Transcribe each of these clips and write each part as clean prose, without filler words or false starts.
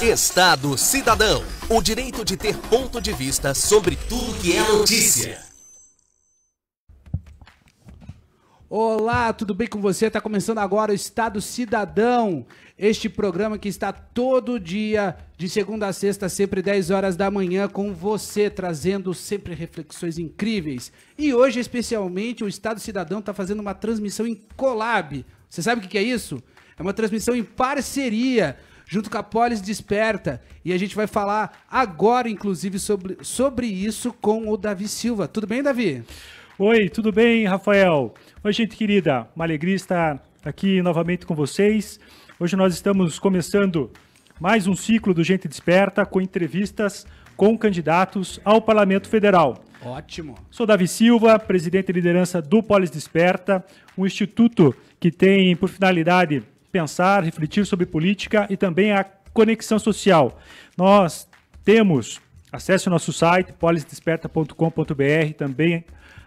Estado Cidadão, o direito de ter ponto de vista sobre tudo que é notícia. Olá, tudo bem com você? Está começando agora o Estado Cidadão, este programa que está todo dia, de segunda a sexta, sempre 10 horas da manhã, com você, trazendo sempre reflexões incríveis. E hoje, especialmente, o Estado Cidadão está fazendo uma transmissão em collab. Você sabe o que é isso? É uma transmissão em parceria, junto com a Polis Desperta. E a gente vai falar agora, inclusive, sobre isso com o Davi Silva. Tudo bem, Davi? Oi, tudo bem, Rafael? Oi, gente querida, uma alegria estar aqui novamente com vocês. Hoje nós estamos começando mais um ciclo do Gente Desperta com entrevistas com candidatos ao Parlamento Federal. Ótimo. Sou Davi Silva, presidente e liderança do Polis Desperta, um instituto que tem por finalidade pensar, refletir sobre política e também a conexão social. Nós temos, acesse o nosso site, polisdesperta.com.br, também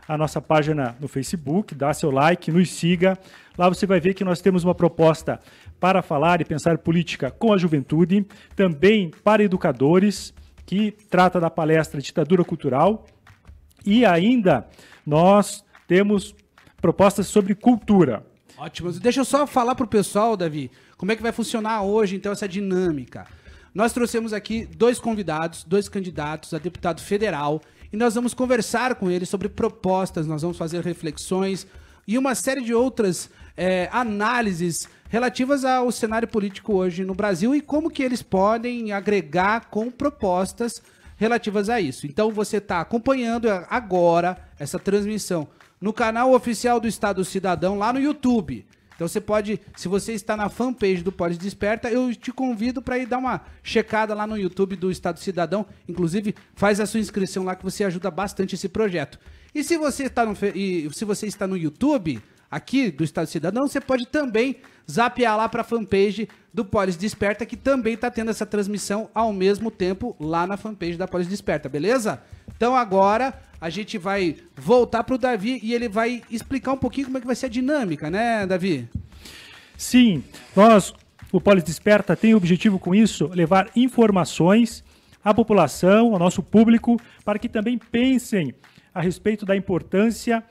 a nossa página no Facebook, dá seu like, nos siga. Lá você vai ver que nós temos uma proposta para falar e pensar política com a juventude, também para educadores, que trata da palestra Ditadura Cultural, e ainda nós temos propostas sobre cultura. Ótimo. Deixa eu só falar para o pessoal, Davi, como é que vai funcionar hoje, então, essa dinâmica. Nós trouxemos aqui dois convidados, dois candidatos a deputado federal, e nós vamos conversar com eles sobre propostas, nós vamos fazer reflexões e uma série de outras análises relativas ao cenário político hoje no Brasil e como que eles podem agregar com propostas relativas a isso. Então você está acompanhando agora essa transmissão no canal oficial do Estado Cidadão lá no YouTube. Então você pode, se você está na fanpage do Polis Desperta, eu te convido para ir dar uma checada lá no YouTube do Estado Cidadão. Inclusive, faz a sua inscrição lá que você ajuda bastante esse projeto. E se você está no YouTube, aqui do Estado Cidadão, você pode também zapear lá para a fanpage do Polis Desperta, que também está tendo essa transmissão ao mesmo tempo lá na fanpage da Polis Desperta, beleza? Então agora a gente vai voltar para o Davi e ele vai explicar um pouquinho como é que vai ser a dinâmica, né, Davi? Sim, o Polis Desperta, tem o objetivo com isso, levar informações à população, ao nosso público, para que também pensem a respeito da importância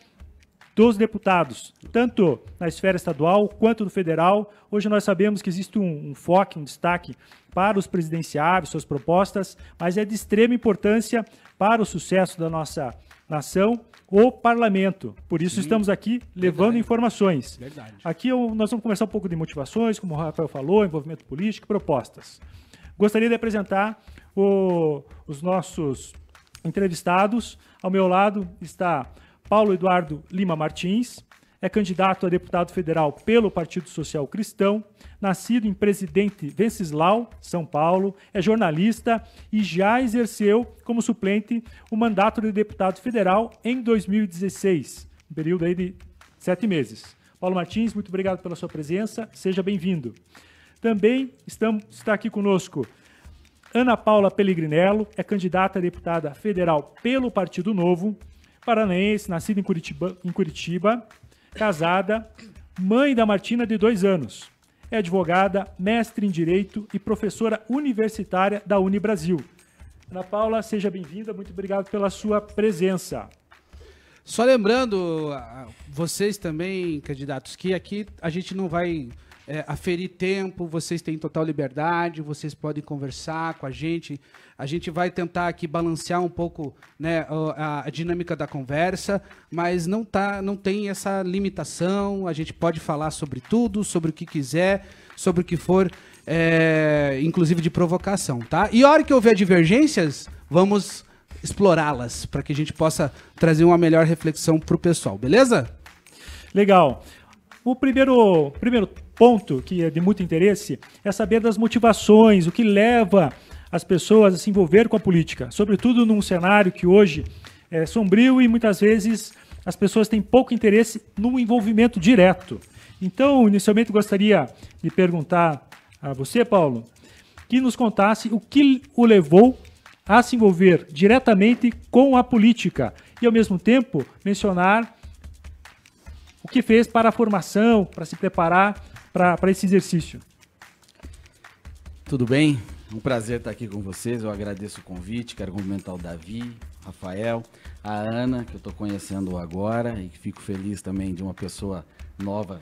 dos deputados, tanto na esfera estadual quanto no federal. Hoje nós sabemos que existe um foco, um destaque para os presidenciáveis, suas propostas, mas é de extrema importância para o sucesso da nossa nação, o parlamento. Por isso estamos aqui levando informações. Verdade. Aqui nós vamos conversar um pouco de motivações, como o Rafael falou, envolvimento político, propostas. Gostaria de apresentar os nossos entrevistados. Ao meu lado está Paulo Eduardo Lima Martins, é candidato a deputado federal pelo Partido Social Cristão, nascido em Presidente Venceslau, São Paulo, é jornalista e já exerceu como suplente o mandato de deputado federal em 2016, um período aí de 7 meses. Paulo Martins, muito obrigado pela sua presença, seja bem-vindo. Também está aqui conosco Ana Paula Pellegrinello, é candidata a deputada federal pelo Partido Novo, paranaense, nascida em Curitiba, casada, mãe da Martina de 2 anos. É advogada, mestre em Direito e professora universitária da Unibrasil. Ana Paula, seja bem-vinda, muito obrigado pela sua presença. Só lembrando, vocês também, candidatos, que aqui a gente não vai aferir tempo, vocês têm total liberdade, vocês podem conversar com a gente vai tentar aqui balancear um pouco, né, a dinâmica da conversa, mas não tem essa limitação, a gente pode falar sobre tudo, sobre o que quiser, sobre o que for, inclusive de provocação, tá? E a hora que houver divergências, vamos explorá-las, para que a gente possa trazer uma melhor reflexão para o pessoal, beleza? Legal. O primeiro ponto, que é de muito interesse, é saber das motivações, o que leva as pessoas a se envolver com a política, sobretudo num cenário que hoje é sombrio e muitas vezes as pessoas têm pouco interesse no envolvimento direto. Então, inicialmente, gostaria de perguntar a você, Paulo, que nos contasse o que o levou a se envolver diretamente com a política e, ao mesmo tempo, mencionar o que fez para a formação, para se preparar para esse exercício. Tudo bem? Um prazer estar aqui com vocês. Eu agradeço o convite. Quero cumprimentar o Davi, Rafael, a Ana, que eu estou conhecendo agora e que fico feliz também de uma pessoa nova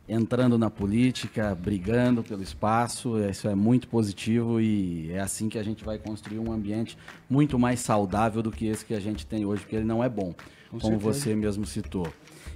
entrando na política, brigando pelo espaço. Isso é muito positivo e é assim que a gente vai construir um ambiente muito mais saudável do que esse que a gente tem hoje, porque ele não é bom, como você mesmo citou.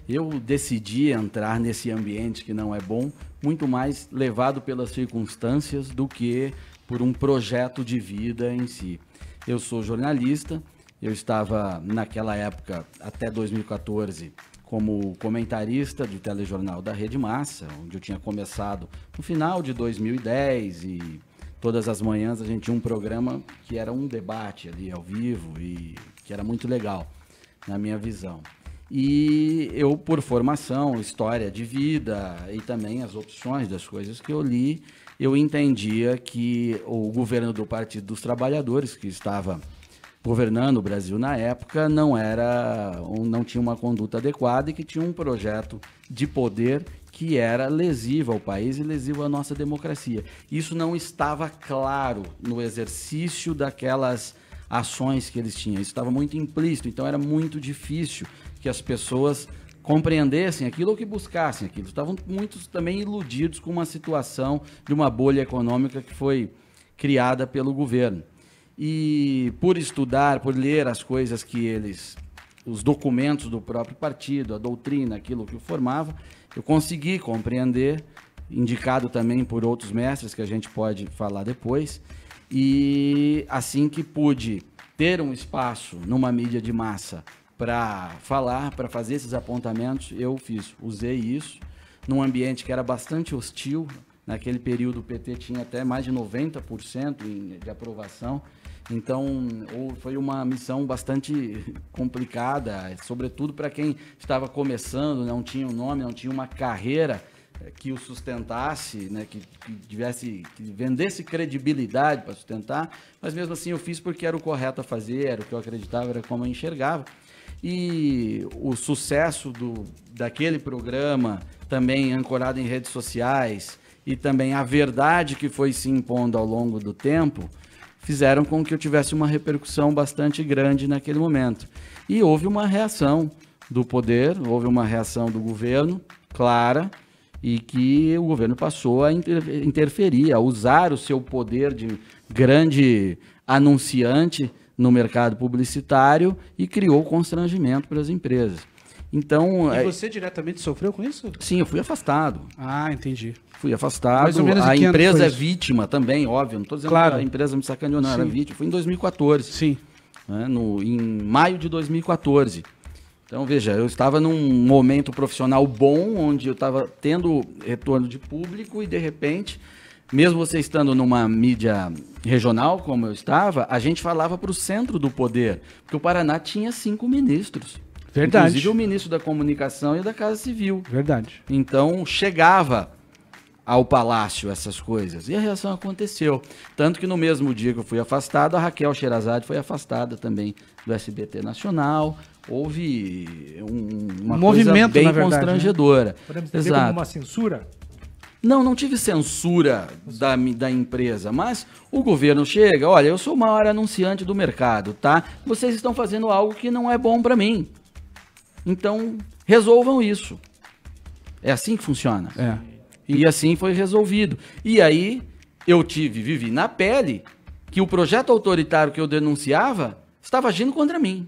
Eu decidi entrar nesse ambiente que não é bom, muito mais levado pelas circunstâncias do que por um projeto de vida em si. Eu sou jornalista, eu estava naquela época, até 2014, como comentarista de telejornal da Rede Massa, onde eu tinha começado no final de 2010 e todas as manhãs a gente tinha um programa que era um debate ali ao vivo e que era muito legal, na minha visão. E eu, por formação, história de vida e também as opções das coisas que eu li, eu entendia que o governo do Partido dos Trabalhadores, que estava governando o Brasil na época, não tinha uma conduta adequada e que tinha um projeto de poder que era lesivo ao país e lesivo à nossa democracia. Isso não estava claro no exercício daquelas ações que eles tinham. Isso estava muito implícito, então era muito difícil que as pessoas compreendessem aquilo ou que buscassem aquilo. Estavam muitos também iludidos com uma situação de uma bolha econômica que foi criada pelo governo. E por estudar, por ler as coisas que os documentos do próprio partido, a doutrina, aquilo que o formava, eu consegui compreender, indicado também por outros mestres que a gente pode falar depois, e assim que pude ter um espaço numa mídia de massa para falar, para fazer esses apontamentos, eu usei isso num ambiente que era bastante hostil. Naquele período o PT tinha até mais de 90% de aprovação, então foi uma missão bastante complicada, sobretudo para quem estava começando, não tinha um nome, não tinha uma carreira que o sustentasse, né, que vendesse credibilidade para sustentar, mas mesmo assim eu fiz porque era o correto a fazer, era o que eu acreditava, era como eu enxergava. E o sucesso daquele programa, também ancorado em redes sociais, e também a verdade que foi se impondo ao longo do tempo, fizeram com que eu tivesse uma repercussão bastante grande naquele momento. E houve uma reação do poder, houve uma reação do governo, clara, e que o governo passou a interferir, a usar o seu poder de grande anunciante no mercado publicitário e criou constrangimento para as empresas. Então, e você diretamente sofreu com isso? Sim, eu fui afastado. Ah, entendi. Fui afastado. Mais ou menos a em que ano empresa foi é isso? vítima também, óbvio. Não estou dizendo Claro. que a empresa me sacaneou, não. Sim. Era vítima. Foi em 2014. Sim. Né, em maio de 2014. Então, veja, eu estava num momento profissional bom, onde eu estava tendo retorno de público e, de repente, mesmo você estando numa mídia regional, como eu estava, a gente falava para o centro do poder, porque o Paraná tinha 5 ministros. Verdade. Inclusive o ministro da Comunicação e da Casa Civil. Verdade. Então, chegava ao Palácio essas coisas. E a reação aconteceu. Tanto que no mesmo dia que eu fui afastado, a Raquel Sherazade foi afastada também do SBT Nacional. Houve uma coisa movimento, bem na verdade, constrangedora. Né? Podemos entender como uma censura? Não tive censura da empresa, mas o governo chega, olha, eu sou o maior anunciante do mercado, tá? Vocês estão fazendo algo que não é bom para mim. Então, resolvam isso. É assim que funciona. É. E assim foi resolvido. E aí, vivi na pele que o projeto autoritário que eu denunciava estava agindo contra mim.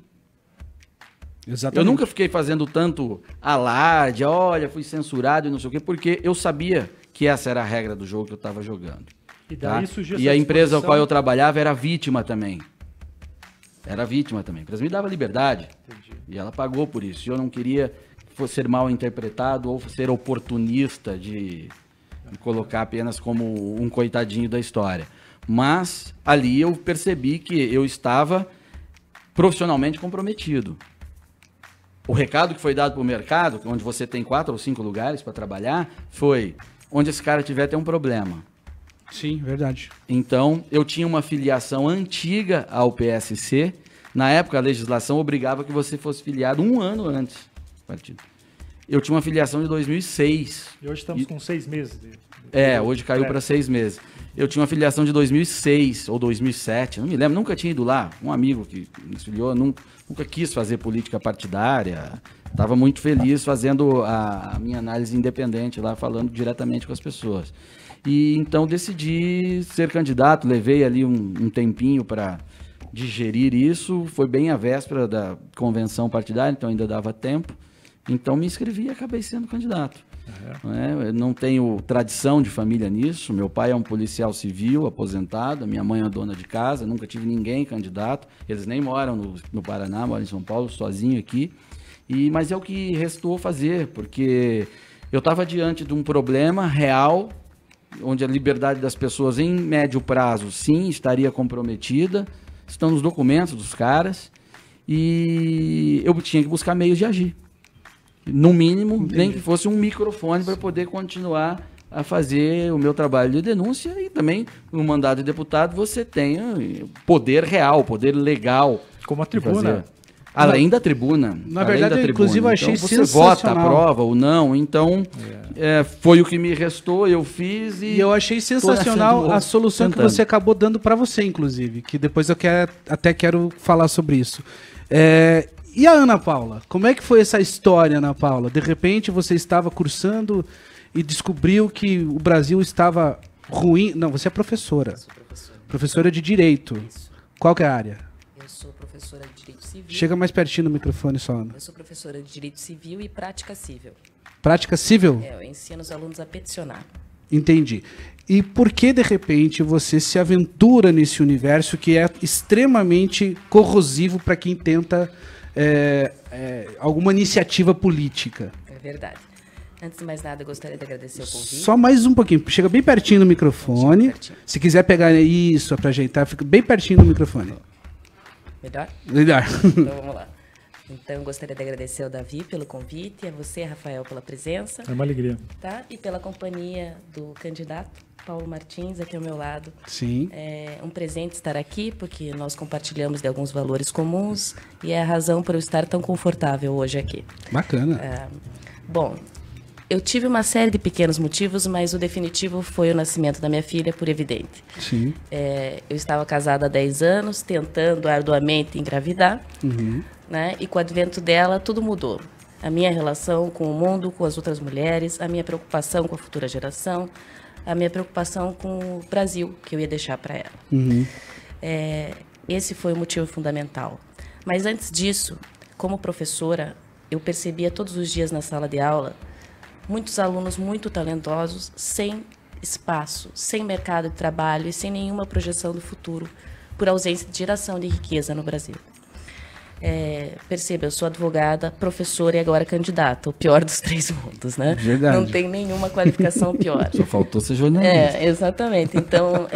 Exatamente. Eu nunca fiquei fazendo tanto alarde, olha, fui censurado e não sei o quê, porque eu sabia que essa era a regra do jogo que eu estava jogando. E daí Tá? surgiu E essa a empresa ao disposição- qual eu trabalhava era vítima também. Era vítima também. A empresa me dava liberdade. Entendi. E ela pagou por isso. E eu não queria ser mal interpretado ou ser oportunista de me colocar apenas como um coitadinho da história. Mas ali eu percebi que eu estava profissionalmente comprometido. O recado que foi dado para o mercado, onde você tem 4 ou 5 lugares para trabalhar, foi: onde esse cara tiver tem um problema. Sim, verdade. Então, eu tinha uma filiação antiga ao PSC. Na época, a legislação obrigava que você fosse filiado 1 ano antes do partido. Eu tinha uma filiação de 2006. E hoje estamos com 6 meses. Hoje caiu para 6 meses. Eu tinha uma filiação de 2006 ou 2007, não me lembro, nunca tinha ido lá. Um amigo que me filiou, nunca quis fazer política partidária. Estava muito feliz fazendo a minha análise independente lá, falando diretamente com as pessoas. E então decidi ser candidato, levei ali um tempinho para digerir isso. Foi bem à véspera da convenção partidária, então ainda dava tempo. Então me inscrevi e acabei sendo candidato. Eu não tenho tradição de família nisso. Meu pai é um policial civil aposentado, minha mãe é uma dona de casa, nunca tive ninguém candidato. Eles nem moram no Paraná, moram em São Paulo, sozinho aqui. Mas é o que restou fazer, porque eu estava diante de um problema real, onde a liberdade das pessoas em médio prazo, sim, estaria comprometida. Estão nos documentos dos caras. E eu tinha que buscar meios de agir. No mínimo, nem que fosse um microfone para poder continuar a fazer o meu trabalho de denúncia. E também, no mandato de deputado, você tem poder real, poder legal. Como a tribuna. Além da tribuna. Na verdade, inclusive, eu achei então, sensacional. Você vota, aprova ou não. Então, foi o que me restou, eu fiz e eu achei sensacional a solução que você acabou dando para você, inclusive. Que depois eu até quero falar sobre isso. E a Ana Paula? Como é que foi essa história, Ana Paula? De repente você estava cursando e descobriu que o Brasil estava ruim. Não, você é professora. Eu sou professora. Professora de Direito. Isso. Qual que é a área? Eu sou professora de Direito Civil. Chega mais pertinho do microfone só, Ana. Eu sou professora de Direito Civil e Prática Civil. Prática Civil? Eu ensino os alunos a peticionar. Entendi. E por que, de repente, você se aventura nesse universo que é extremamente corrosivo para quem tenta alguma iniciativa política? É verdade. Antes de mais nada, eu gostaria de agradecer o convite. Só mais um pouquinho. Chega bem pertinho do microfone. Se quiser pegar isso para ajeitar, fica bem pertinho do microfone. Melhor? Melhor. Então, vamos lá. Então, eu gostaria de agradecer ao Davi pelo convite, a você, Rafael, pela presença. É uma alegria. Tá? E pela companhia do candidato Paulo Martins, aqui ao meu lado. Sim. É um presente estar aqui, porque nós compartilhamos de alguns valores comuns e é a razão por eu estar tão confortável hoje aqui. Bacana. Bom, eu tive uma série de pequenos motivos, mas o definitivo foi o nascimento da minha filha, por evidente. Sim. Eu estava casada há 10 anos, tentando arduamente engravidar, né? E com o advento dela, tudo mudou. A minha relação com o mundo, com as outras mulheres, a minha preocupação com a futura geração, a minha preocupação com o Brasil, que eu ia deixar para ela. Esse foi o motivo fundamental. Mas antes disso, como professora, eu percebia todos os dias na sala de aula muitos alunos muito talentosos, sem espaço, sem mercado de trabalho e sem nenhuma projeção do futuro, por ausência de geração de riqueza no Brasil. Perceba, eu sou advogada, professora e agora candidata, o pior dos 3 mundos, né? Verdade. Não tem nenhuma qualificação pior. Só faltou ser jornalista. Exatamente. Então,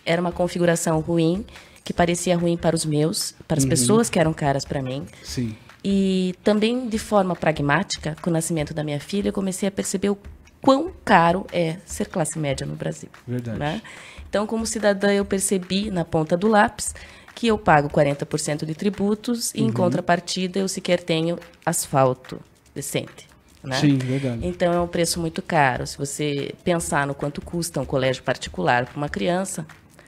era uma configuração ruim, que parecia ruim para os meus, para as pessoas que eram caras para mim. Sim. E também, de forma pragmática, com o nascimento da minha filha, eu comecei a perceber o quão caro é ser classe média no Brasil. Verdade. Né? Então, como cidadã, eu percebi na ponta do lápis que eu pago 40% de tributos e, em contrapartida, eu sequer tenho asfalto decente. Né? Sim, verdade. Então, é um preço muito caro. Se você pensar no quanto custa um colégio particular para uma criança,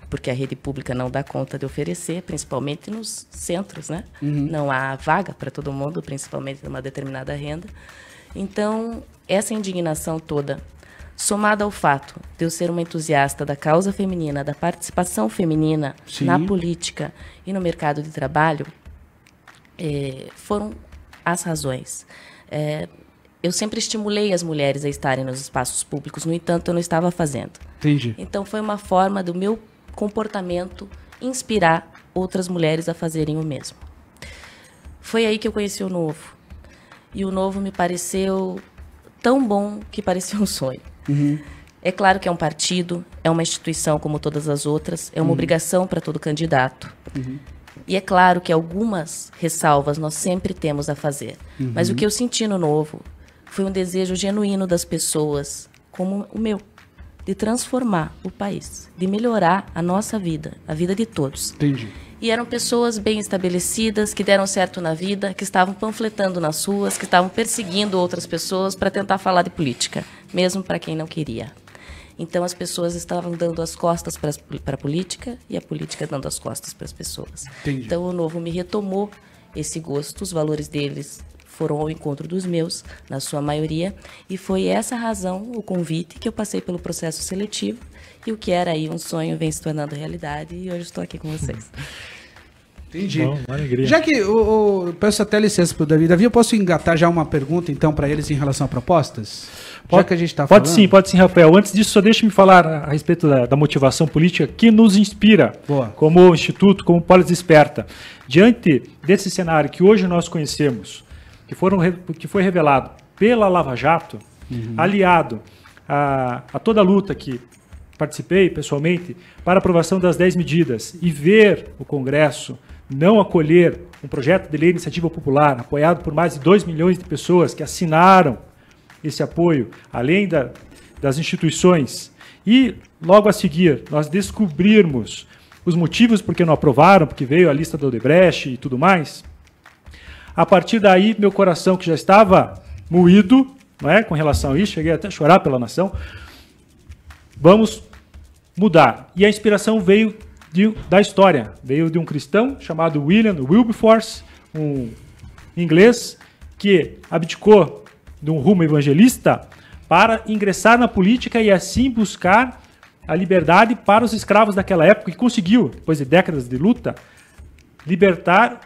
porque a rede pública não dá conta de oferecer, principalmente nos centros, né? Não há vaga para todo mundo, principalmente de uma determinada renda. Então, essa indignação toda, somada ao fato de eu ser uma entusiasta da causa feminina, da participação feminina na política e no mercado de trabalho, foram as razões. Eu sempre estimulei as mulheres a estarem nos espaços públicos, no entanto, eu não estava fazendo. Entendi. Então, foi uma forma do meu comportamento inspirar outras mulheres a fazerem o mesmo. Foi aí que eu conheci o Novo. E o Novo me pareceu tão bom que parecia um sonho. É claro que é um partido, é uma instituição como todas as outras, é uma obrigação para todo candidato. E é claro que algumas ressalvas nós sempre temos a fazer. Mas o que eu senti no Novo foi um desejo genuíno das pessoas, como o meu, de transformar o país, de melhorar a nossa vida, a vida de todos. Entendi. E eram pessoas bem estabelecidas, que deram certo na vida, que estavam panfletando nas ruas, que estavam perseguindo outras pessoas para tentar falar de política, mesmo para quem não queria. Então, as pessoas estavam dando as costas para a política e a política dando as costas para as pessoas. Entendi. Então, o Novo me retomou esse gosto, os valores deles foram ao encontro dos meus, na sua maioria, e foi essa razão, o convite, que eu passei pelo processo seletivo, e o que era aí um sonho vem se tornando realidade, e hoje estou aqui com vocês. Entendi. Bom, uma alegria. Já que eu peço até licença pro Davi. Davi, eu posso engatar já uma pergunta, então, para eles em relação a propostas? Já que a gente está falando. Pode sim, Rafael. Antes disso, só deixe-me falar a respeito da motivação política que nos inspira, Boa. como Instituto, como Polis Desperta. Diante desse cenário que hoje nós conhecemos, que foi revelado pela Lava Jato, aliado a toda a luta que participei pessoalmente para a aprovação das 10 medidas e ver o Congresso não acolher um projeto de lei de iniciativa popular apoiado por mais de 2 milhões de pessoas que assinaram esse apoio, além das instituições, e logo a seguir nós descobrirmos os motivos por que não aprovaram, porque veio a lista do Odebrecht e tudo mais, a partir daí meu coração, que já estava moído, não é, com relação a isso, cheguei até a chorar pela nação, vamos mudar. E a inspiração veio da história, veio de um cristão chamado William Wilberforce, um inglês que abdicou de um rumo evangelista para ingressar na política e assim buscar a liberdade para os escravos daquela época, e conseguiu, depois de décadas de luta, libertar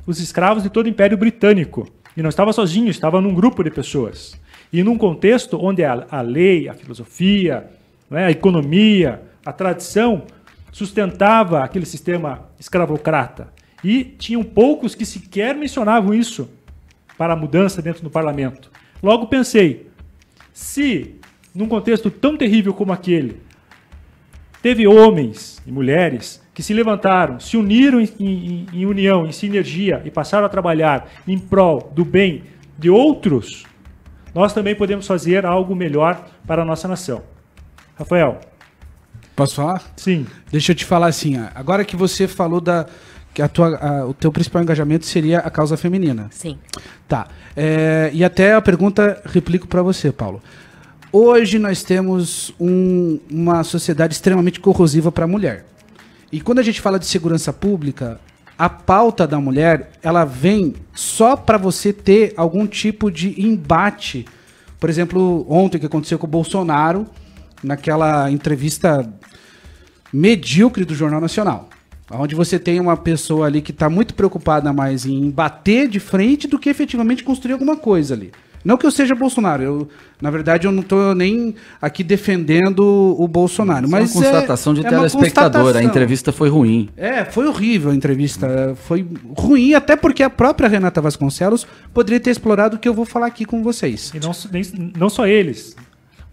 os escravos de todo o Império Britânico. E não estava sozinho, estava num grupo de pessoas. E num contexto onde a lei, a filosofia, a economia, a tradição sustentava aquele sistema escravocrata. E tinham poucos que sequer mencionavam isso para a mudança dentro do parlamento. Logo pensei, se num contexto tão terrível como aquele, teve homens e mulheres que se levantaram, se uniram em união, em sinergia e passaram a trabalhar em prol do bem de outros, nós também podemos fazer algo melhor para a nossa nação. Rafael. Posso falar? Sim. Deixa eu te falar assim, ó, agora que você falou que o teu principal engajamento seria a causa feminina. Sim. Tá. E até a pergunta replico para você, Paulo. Hoje nós temos uma sociedade extremamente corrosiva para a mulher. E quando a gente fala de segurança pública, a pauta da mulher, ela vem só para você ter algum tipo de embate. Por exemplo, ontem que aconteceu com o Bolsonaro, naquela entrevista medíocre do Jornal Nacional, onde você tem uma pessoa ali que está muito preocupada mais em bater de frente do que efetivamente construir alguma coisa ali. Não que eu seja Bolsonaro, na verdade eu não estou nem aqui defendendo o Bolsonaro. Mas é uma constatação de telespectador, a entrevista foi ruim. Foi horrível a entrevista, foi ruim, até porque a própria Renata Vasconcelos poderia ter explorado o que eu vou falar aqui com vocês. E não só eles.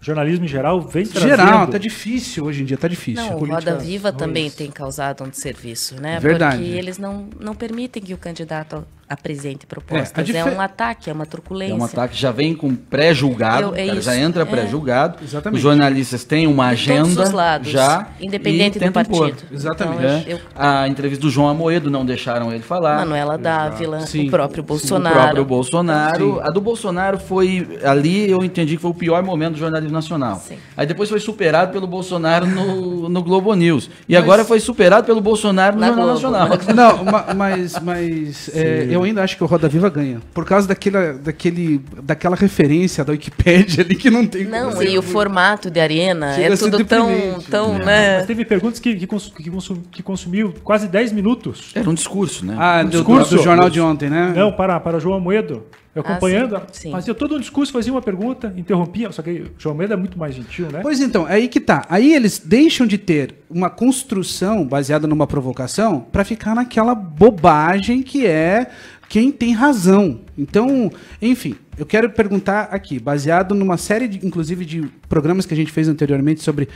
O jornalismo em geral vem trazendo... Geral, tá difícil hoje em dia, tá difícil. Não, o Roda Viva também tem causado um desserviço, né? Verdade. Porque eles não permitem que o candidato apresente propostas. É um ataque, é uma truculência. É um ataque, já vem com pré-julgado, já entra pré-julgado. Exatamente. Os jornalistas têm uma agenda todos os lados, já, independente do partido. Exatamente. Então, a entrevista do João Amoedo não deixaram ele falar. Manuela Dávila, Sim. o próprio Bolsonaro. O próprio Bolsonaro. A do Bolsonaro foi, ali eu entendi que foi o pior momento do jornalismo nacional. Sim. Aí depois foi superado pelo Bolsonaro no Globo News. E agora foi superado pelo Bolsonaro no Jornal Nacional. Não, mas eu ainda acho que o Roda Viva ganha. Por causa daquela referência da Wikipédia ali que não tem como Não, ser e o formato de arena Chega a é ser tudo tão, deprimente. né? Mas teve perguntas que consumiu quase 10 minutos. Era um discurso, né? Do jornal de ontem, né? Não, para João Amoedo. Eu acompanhando, sim. fazia todo um discurso, fazia uma pergunta, interrompia, só que o João Amoedo é muito mais gentil, né? Pois então, aí que tá. Aí eles deixam de ter uma construção baseada numa provocação para ficar naquela bobagem que é quem tem razão. Então, enfim, eu quero perguntar aqui, baseado numa série, inclusive, de programas que a gente fez anteriormente sobre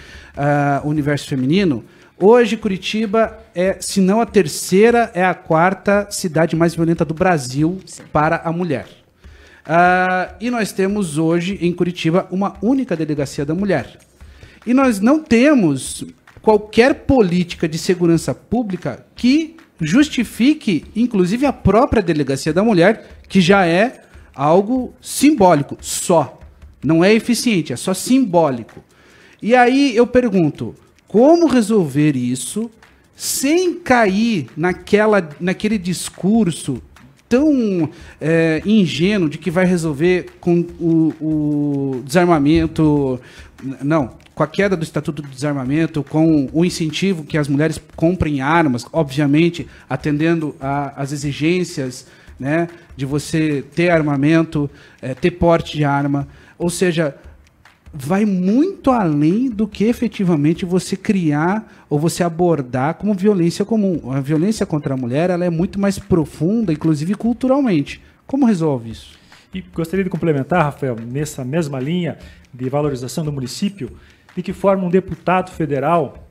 o universo feminino, hoje Curitiba se não a terceira, é a quarta cidade mais violenta do Brasil para a mulher. E nós temos hoje em Curitiba uma única delegacia da mulher. E nós não temos qualquer política de segurança pública que justifique, inclusive, a própria delegacia da mulher, que já é algo simbólico, só. Não é eficiente, é só simbólico. E aí eu pergunto, como resolver isso sem cair naquele discurso tão ingênuo de que vai resolver com o desarmamento, não, com a queda do Estatuto do Desarmamento, com o incentivo que as mulheres comprem armas, obviamente atendendo às exigências, né, de você ter armamento, ter porte de arma, ou seja, vai muito além do que efetivamente você criar ou você abordar como violência comum. A violência contra a mulher, ela é muito mais profunda, inclusive culturalmente. Como resolve isso? E gostaria de complementar, Rafael, nessa mesma linha de valorização do município, de que forma um deputado federal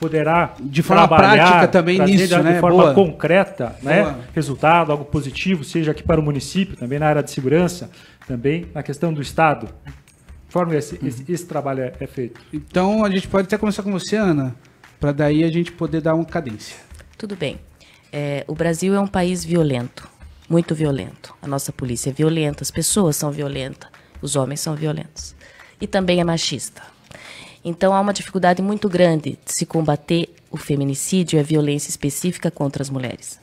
poderá de forma prática também nisso, né? De forma Boa. concreta, né? Boa. Resultado, algo positivo, seja aqui para o município, também na área de segurança, também na questão do Estado. De forma esse trabalho é feito. Então a gente pode até começar com você, Ana, para daí a gente poder dar uma cadência. Tudo bem. O Brasil é um país violento, muito violento. A nossa polícia é violenta, as pessoas são violentas, os homens são violentos. E também é machista. Então há uma dificuldade muito grande de se combater o feminicídio e a violência específica contra as mulheres.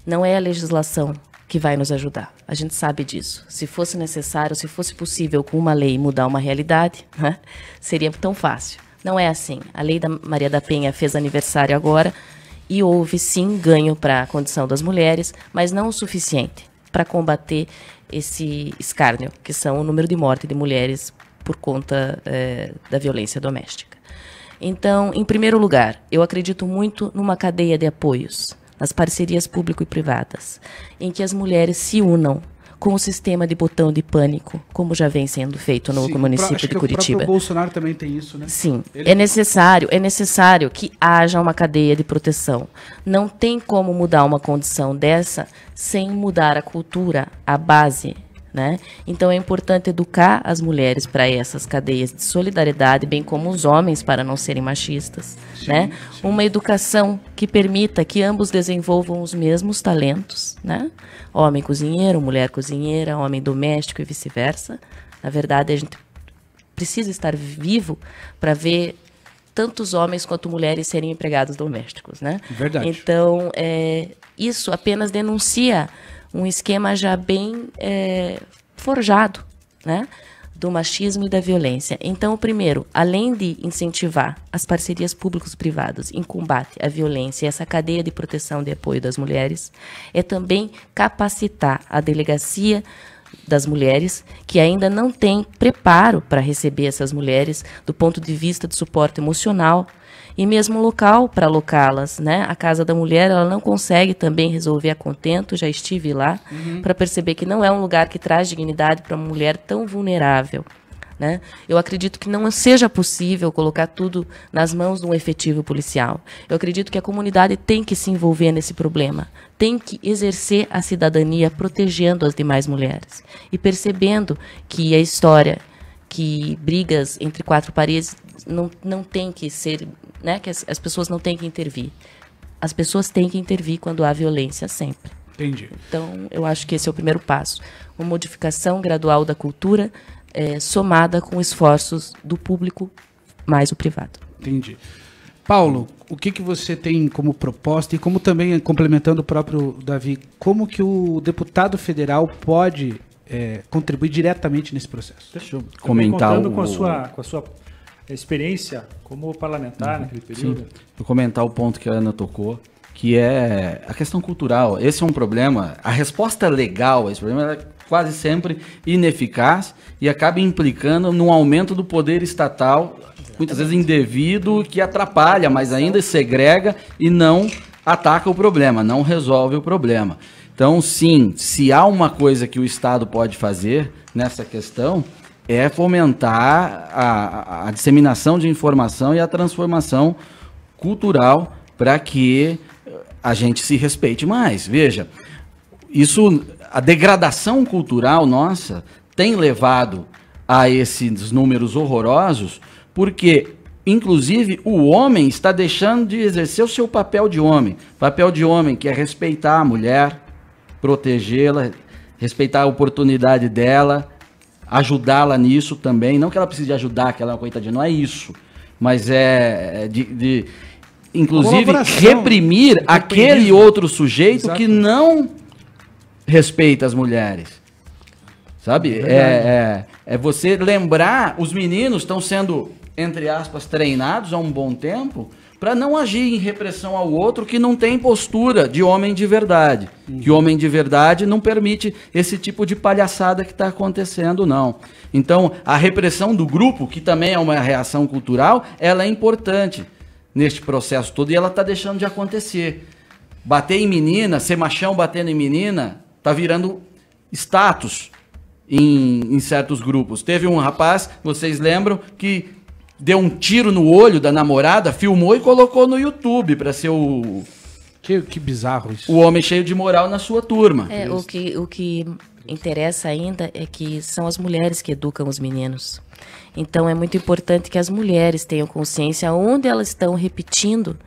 Não é a legislação que vai nos ajudar. A gente sabe disso. Se fosse necessário, se fosse possível com uma lei mudar uma realidade, né, seria tão fácil. Não é assim. A lei da Maria da Penha fez aniversário agora e houve sim ganho para a condição das mulheres, mas não o suficiente para combater esse escárnio, que são o número de mortes de mulheres por conta da violência doméstica. Então, em primeiro lugar, eu acredito muito numa cadeia de apoios, nas parcerias público e privadas, em que as mulheres se unam com o sistema de botão de pânico, como já vem sendo feito no município de Curitiba. O Bolsonaro também tem isso, né? Sim, é necessário que haja uma cadeia de proteção. Não tem como mudar uma condição dessa sem mudar a cultura, a base, né? Então é importante educar as mulheres para essas cadeias de solidariedade, bem como os homens para não serem machistas, né? Sim. Uma educação que permita que ambos desenvolvam os mesmos talentos, né? Homem cozinheiro, mulher cozinheira, homem doméstico e vice-versa. Na verdade, a gente precisa estar vivo para ver tantos homens quanto mulheres serem empregados domésticos, né? Verdade. Então, isso apenas denuncia um esquema já bem forjado, né, do machismo e da violência. Então, primeiro, além de incentivar as parcerias públicos-privadas em combate à violência e essa cadeia de proteção e apoio das mulheres, é também capacitar a delegacia das mulheres, que ainda não tem preparo para receber essas mulheres do ponto de vista de suporte emocional, e mesmo local para alocá-las, né? A Casa da Mulher, ela não consegue também resolver a contento, já estive lá, para perceber que não é um lugar que traz dignidade para uma mulher tão vulnerável, né? Eu acredito que não seja possível colocar tudo nas mãos de um efetivo policial. Eu acredito que a comunidade tem que se envolver nesse problema, tem que exercer a cidadania protegendo as demais mulheres e percebendo que a história, que brigas entre quatro paredes não tem que ser, né, que as pessoas não têm que intervir. As pessoas têm que intervir quando há violência, sempre. Entendi. Então, eu acho que esse é o primeiro passo. Uma modificação gradual da cultura, somada com esforços do público mais o privado. Entendi. Paulo, o que você tem como proposta e como também, complementando o próprio Davi, como que o deputado federal pode contribuir diretamente nesse processo? Deixa eu comentar com a sua experiência como parlamentar naquele período. Sim. Vou comentar o ponto que a Ana tocou, que é a questão cultural. Esse é um problema, a resposta legal a esse problema é quase sempre ineficaz e acaba implicando num aumento do poder estatal, muitas vezes indevido, que atrapalha, mas ainda segrega e não ataca o problema, não resolve o problema. Então, sim, se há uma coisa que o Estado pode fazer nessa questão, é fomentar a disseminação de informação e a transformação cultural para que a gente se respeite mais. Veja, a degradação cultural nossa tem levado a esses números horrorosos, porque inclusive, o homem está deixando de exercer o seu papel de homem. Papel de homem que é respeitar a mulher, protegê-la, respeitar a oportunidade dela, ajudá-la nisso também. Não que ela precise de ajudar, que ela é uma coitadinha, não é isso. Mas inclusive, reprimir aquele outro sujeito que não respeita as mulheres. Sabe? É você lembrar, os meninos estão sendo, entre aspas, treinados há um bom tempo para não agir em repressão ao outro que não tem postura de homem de verdade. Que homem de verdade não permite esse tipo de palhaçada que está acontecendo, não. Então, a repressão do grupo, que também é uma reação cultural, ela é importante neste processo todo e ela está deixando de acontecer. Bater em menina, ser machão batendo em menina, está virando status em certos grupos. Teve um rapaz, vocês lembram, que deu um tiro no olho da namorada, filmou e colocou no YouTube para ser o... Que bizarro isso. O homem cheio de moral na sua turma. O que interessa ainda é que são as mulheres que educam os meninos. Então é muito importante que as mulheres tenham consciência onde elas estão repetindo,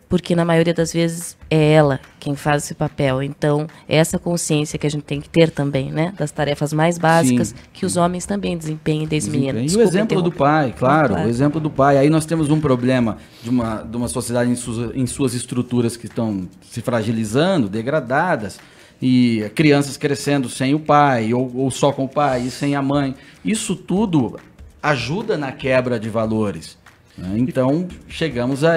porque na maioria das vezes é ela quem faz esse papel. Então, é essa consciência que a gente tem que ter também, né? Das tarefas mais básicas que os homens também desempenhem desde menino. E o exemplo do pai, claro, o exemplo do pai. Aí nós temos um problema de uma sociedade em suas estruturas que estão se fragilizando, degradadas, e crianças crescendo sem o pai, ou só com o pai e sem a mãe. Isso tudo ajuda na quebra de valores. Então, chegamos a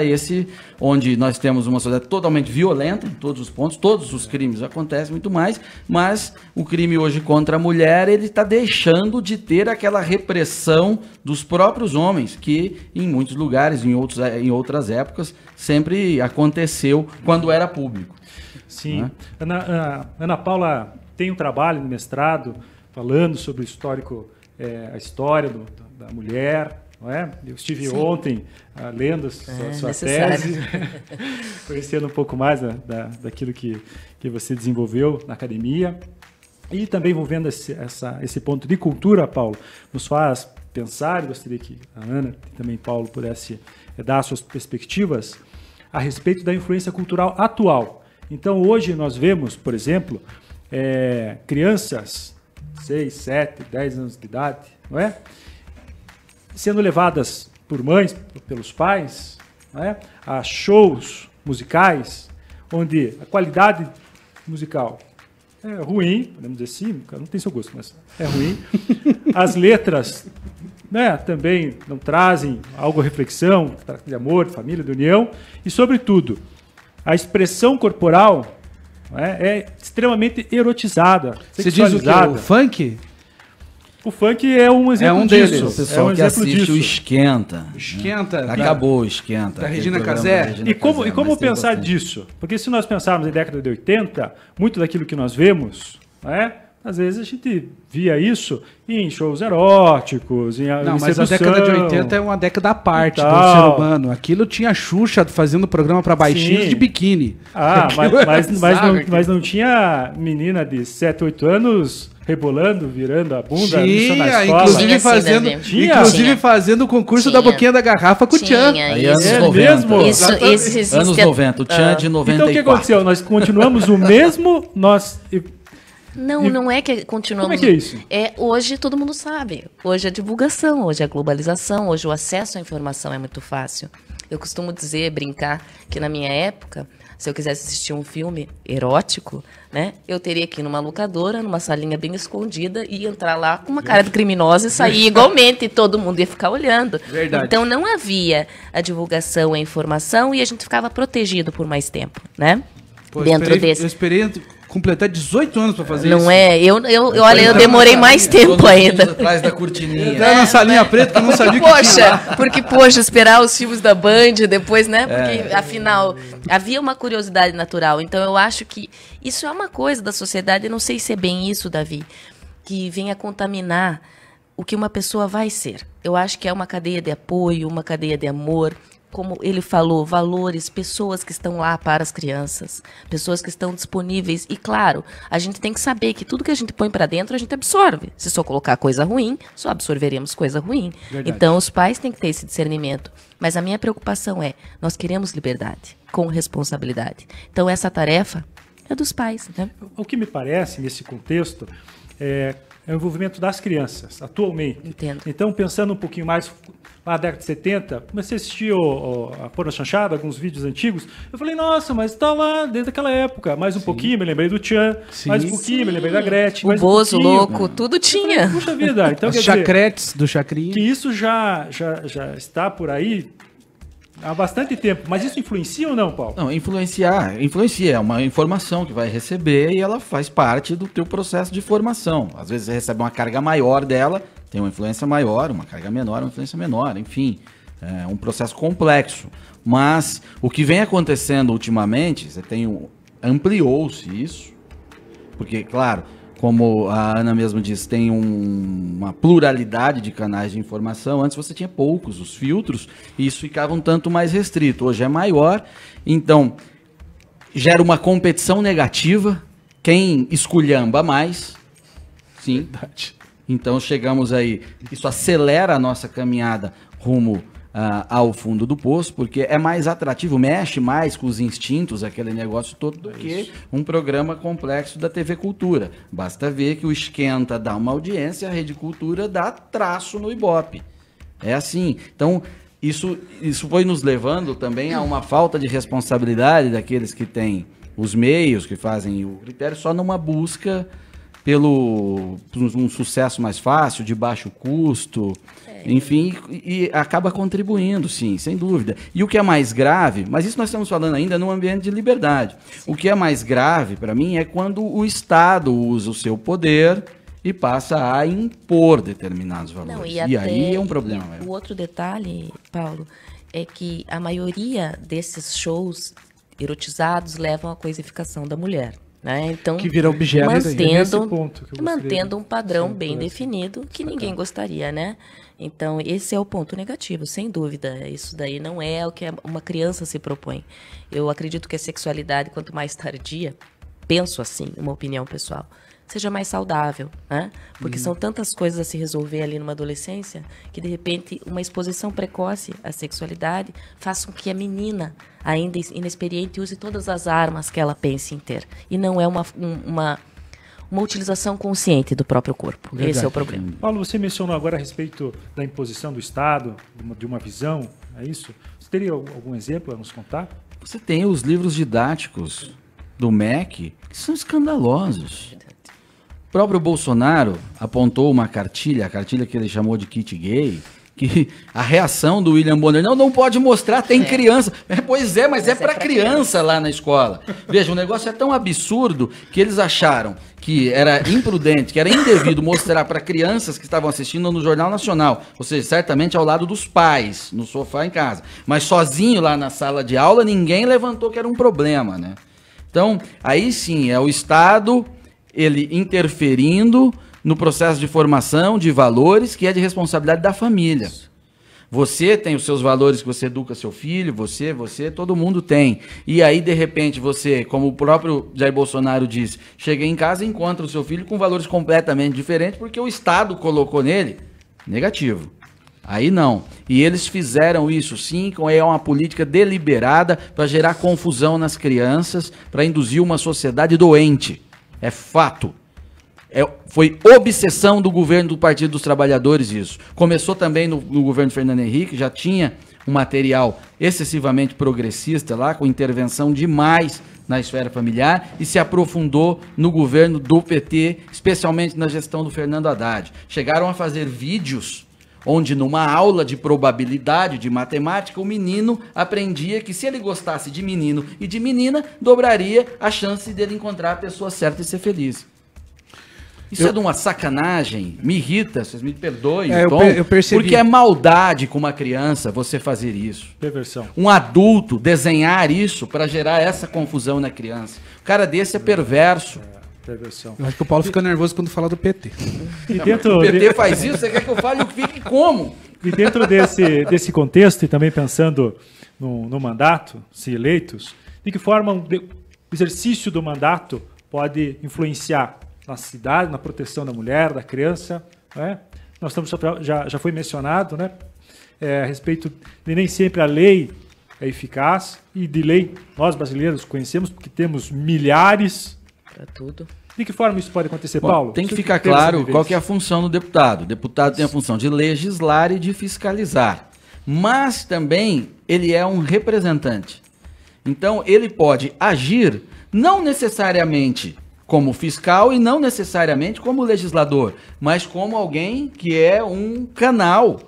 onde nós temos uma sociedade totalmente violenta em todos os pontos, todos os crimes acontecem muito mais, mas o crime hoje contra a mulher, ele está deixando de ter aquela repressão dos próprios homens, que em muitos lugares, em outras épocas, sempre aconteceu quando era público. Sim. Ana Paula tem um trabalho no mestrado falando sobre o histórico, a história da mulher. Não é? Eu estive ontem lendo sua tese, conhecendo um pouco mais daquilo que você desenvolveu na academia. E também envolvendo esse ponto de cultura, Paulo, nos faz pensar, e gostaria que a Ana e também Paulo pudesse dar suas perspectivas a respeito da influência cultural atual. Então, hoje nós vemos, por exemplo, crianças, 6, 7, 10 anos de idade, não é? Sendo levadas por mães, pelos pais, né, a shows musicais, onde a qualidade musical é ruim, podemos dizer assim, não tem seu gosto, mas é ruim. As letras, né, também não trazem algo reflexão, de amor, de família, de união, e, sobretudo, a expressão corporal, né, é extremamente erotizada, sexualizada. Você diz o quê? O funk? O funk é um exemplo disso. O pessoal que assiste o Esquenta. Esquenta. Acabou o Esquenta. Da Regina Casé. E como pensar disso? Porque se nós pensarmos em década de 80, muito daquilo que nós vemos, né, às vezes a gente via isso em shows eróticos, em Não, mas a década de 80 é uma década à parte do ser humano. Aquilo tinha Xuxa fazendo programa para baixinhos de biquíni. Mas não tinha menina de 7, 8 anos rebolando, virando a bunda, na escola. Inclusive fazendo o concurso da boquinha da garrafa com o Tchan. Aí anos 90. Anos 90, o Tchan de 94. Então o que aconteceu? Nós continuamos o mesmo, Não é que continuamos... Como é que é isso? Hoje todo mundo sabe. Hoje é divulgação, hoje é globalização, hoje o acesso à informação é muito fácil. Eu costumo brincar, que na minha época, se eu quisesse assistir um filme erótico, né, eu teria que ir numa locadora, numa salinha bem escondida, e entrar lá com uma cara de criminosa e sair igualmente, e todo mundo ia ficar olhando. Verdade. Então não havia a divulgação, a informação, e a gente ficava protegido por mais tempo, né? Eu esperei completar 18 anos para fazer isso. Não é? Olha, eu demorei mais tempo ainda. Atrás da cortininha. Entrar na salinha preta que eu não sabia que tinha. Poxa, esperar os filmes da Band depois, né? Porque, afinal, havia uma curiosidade natural. Então, eu acho que isso é uma coisa da sociedade, eu não sei se é bem isso, Davi, que venha contaminar o que uma pessoa vai ser. Eu acho que é uma cadeia de apoio, uma cadeia de amor, como ele falou, valores, pessoas que estão lá para as crianças, pessoas que estão disponíveis. E, claro, a gente tem que saber que tudo que a gente põe para dentro, a gente absorve. Se só colocar coisa ruim, só absorveremos coisa ruim. Verdade. Então, os pais têm que ter esse discernimento. Mas a minha preocupação é, nós queremos liberdade, com responsabilidade. Então, essa tarefa é dos pais, né? O que me parece, nesse contexto, é o envolvimento das crianças, atualmente. Entendo. Então, pensando um pouquinho mais na década de 70, comecei a assistir a Pôr na Chanchada, alguns vídeos antigos. Eu falei, nossa, mas tá lá desde aquela época. Mais um pouquinho, me lembrei do Tchan. Mais um pouquinho, me lembrei da Gretchen. O mais um Bozo pouquinho. louco, tudo tinha. Puxa vida, então Os quer dizer, chacretes do Chacrinha. que isso já está por aí há bastante tempo. Mas isso influencia ou não, Paulo? Não, influencia, é uma informação que vai receber e ela faz parte do teu processo de formação. Às vezes você recebe uma carga maior dela, tem uma influência maior, uma carga menor, uma influência menor, enfim, é um processo complexo. Mas o que vem acontecendo ultimamente, ampliou-se isso, porque, claro, como a Ana mesmo disse, tem uma pluralidade de canais de informação. Antes você tinha poucos, os filtros, e isso ficava um tanto mais restrito. Hoje é maior, então gera uma competição negativa. Quem esculhamba mais, sim. Verdade. Então chegamos aí, isso acelera a nossa caminhada rumo ao fundo do poço, porque é mais atrativo, mexe mais com os instintos, aquele negócio todo, do que um programa complexo da TV Cultura. Basta ver que o Esquenta dá uma audiência, a Rede Cultura dá traço no Ibope. É assim. Então, isso foi nos levando também a uma falta de responsabilidade daqueles que têm os meios, que fazem o critério, só numa busca pelo um sucesso mais fácil, de baixo custo, enfim, e acaba contribuindo, sim, sem dúvida. E o que é mais grave, mas isso nós estamos falando ainda num ambiente de liberdade. O que é mais grave, para mim, é quando o Estado usa o seu poder e passa a impor determinados valores. Não, e até, aí é um problema. O outro detalhe, Paulo, é que a maioria desses shows erotizados levam à coisificação da mulher. Né? Então, Que vira objeto. Nesse ponto que eu gostaria mantendo um padrão de- bem definido que ninguém gostaria, né? Então, esse é o ponto negativo, sem dúvida. Isso daí não é o que uma criança se propõe. Eu acredito que a sexualidade, quanto mais tardia, penso assim, uma opinião pessoal, seja mais saudável, né? Porque são tantas coisas a se resolver ali numa adolescência que, de repente, uma exposição precoce à sexualidade faz com que a menina, ainda inexperiente, use todas as armas que ela pense em ter. E não é uma utilização consciente do próprio corpo. Esse é o problema. Paulo, você mencionou agora a respeito da imposição do Estado, de uma visão, é isso? Você teria algum exemplo a nos contar? Você tem os livros didáticos do MEC que são escandalosos. O próprio Bolsonaro apontou uma cartilha, a cartilha que ele chamou de kit gay, que a reação do William Bonner, não pode mostrar, tem criança. Pois é, mas é para criança lá na escola. Veja, o negócio é tão absurdo que eles acharam que era imprudente, que era indevido mostrar para crianças que estavam assistindo no Jornal Nacional, ou seja, certamente ao lado dos pais, no sofá em casa. Mas sozinho lá na sala de aula, ninguém levantou que era um problema, né? Então, aí sim, é o Estado, ele interferindo no processo de formação de valores que é de responsabilidade da família. Você tem os seus valores que você educa seu filho, você, todo mundo tem. E aí, de repente, você, como o próprio Jair Bolsonaro disse, chega em casa e encontra o seu filho com valores completamente diferentes porque o Estado colocou nele negativo. Aí não. E eles fizeram isso sim, é uma política deliberada para gerar confusão nas crianças, para induzir uma sociedade doente. É fato. Foi obsessão do governo do Partido dos Trabalhadores isso. Começou também no governo Fernando Henrique, já tinha um material excessivamente progressista lá, com intervenção demais na esfera familiar, e se aprofundou no governo do PT, especialmente na gestão do Fernando Haddad. Chegaram a fazer vídeos onde numa aula de probabilidade de matemática, o menino aprendia que se ele gostasse de menino e de menina, dobraria a chance dele encontrar a pessoa certa e ser feliz. Isso é de uma sacanagem, me irrita, vocês me perdoem o tom, eu percebi. porque é maldade com uma criança você fazer isso. Perversão. Um adulto desenhar isso para gerar essa confusão na criança. O cara desse é perverso. Perversão. Eu acho que o Paulo fica nervoso quando fala do PT. E dentro, O PT faz isso, você quer que eu fale o que fique como? e dentro desse contexto, e também pensando no mandato, se eleitos, de que forma o exercício do mandato pode influenciar na cidade, na proteção da mulher, da criança, né? Nós estamos, já foi mencionado, né, a respeito de nem sempre a lei é eficaz, e de lei nós brasileiros conhecemos porque temos milhares. Para tudo. De que forma isso pode acontecer, Bom, Paulo? tem que ficar claro qual que é a função do deputado. O deputado tem a função de legislar e de fiscalizar. Mas também ele é um representante. Então ele pode agir não necessariamente como fiscal e não necessariamente como legislador, mas como alguém que é um canal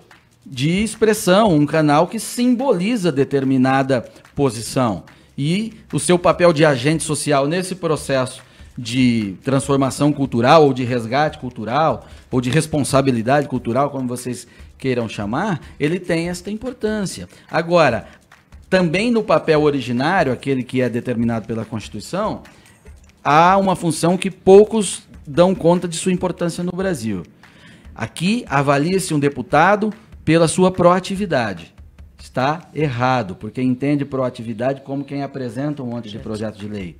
de expressão, um canal que simboliza determinada posição. E o seu papel de agente social nesse processo de transformação cultural, ou de resgate cultural, ou de responsabilidade cultural, como vocês queiram chamar, ele tem esta importância. Agora, também no papel originário, aquele que é determinado pela Constituição, há uma função que poucos dão conta de sua importância no Brasil. Aqui, avalia-se um deputado pela sua proatividade. Está errado, porque entende proatividade como quem apresenta um monte de projeto de lei.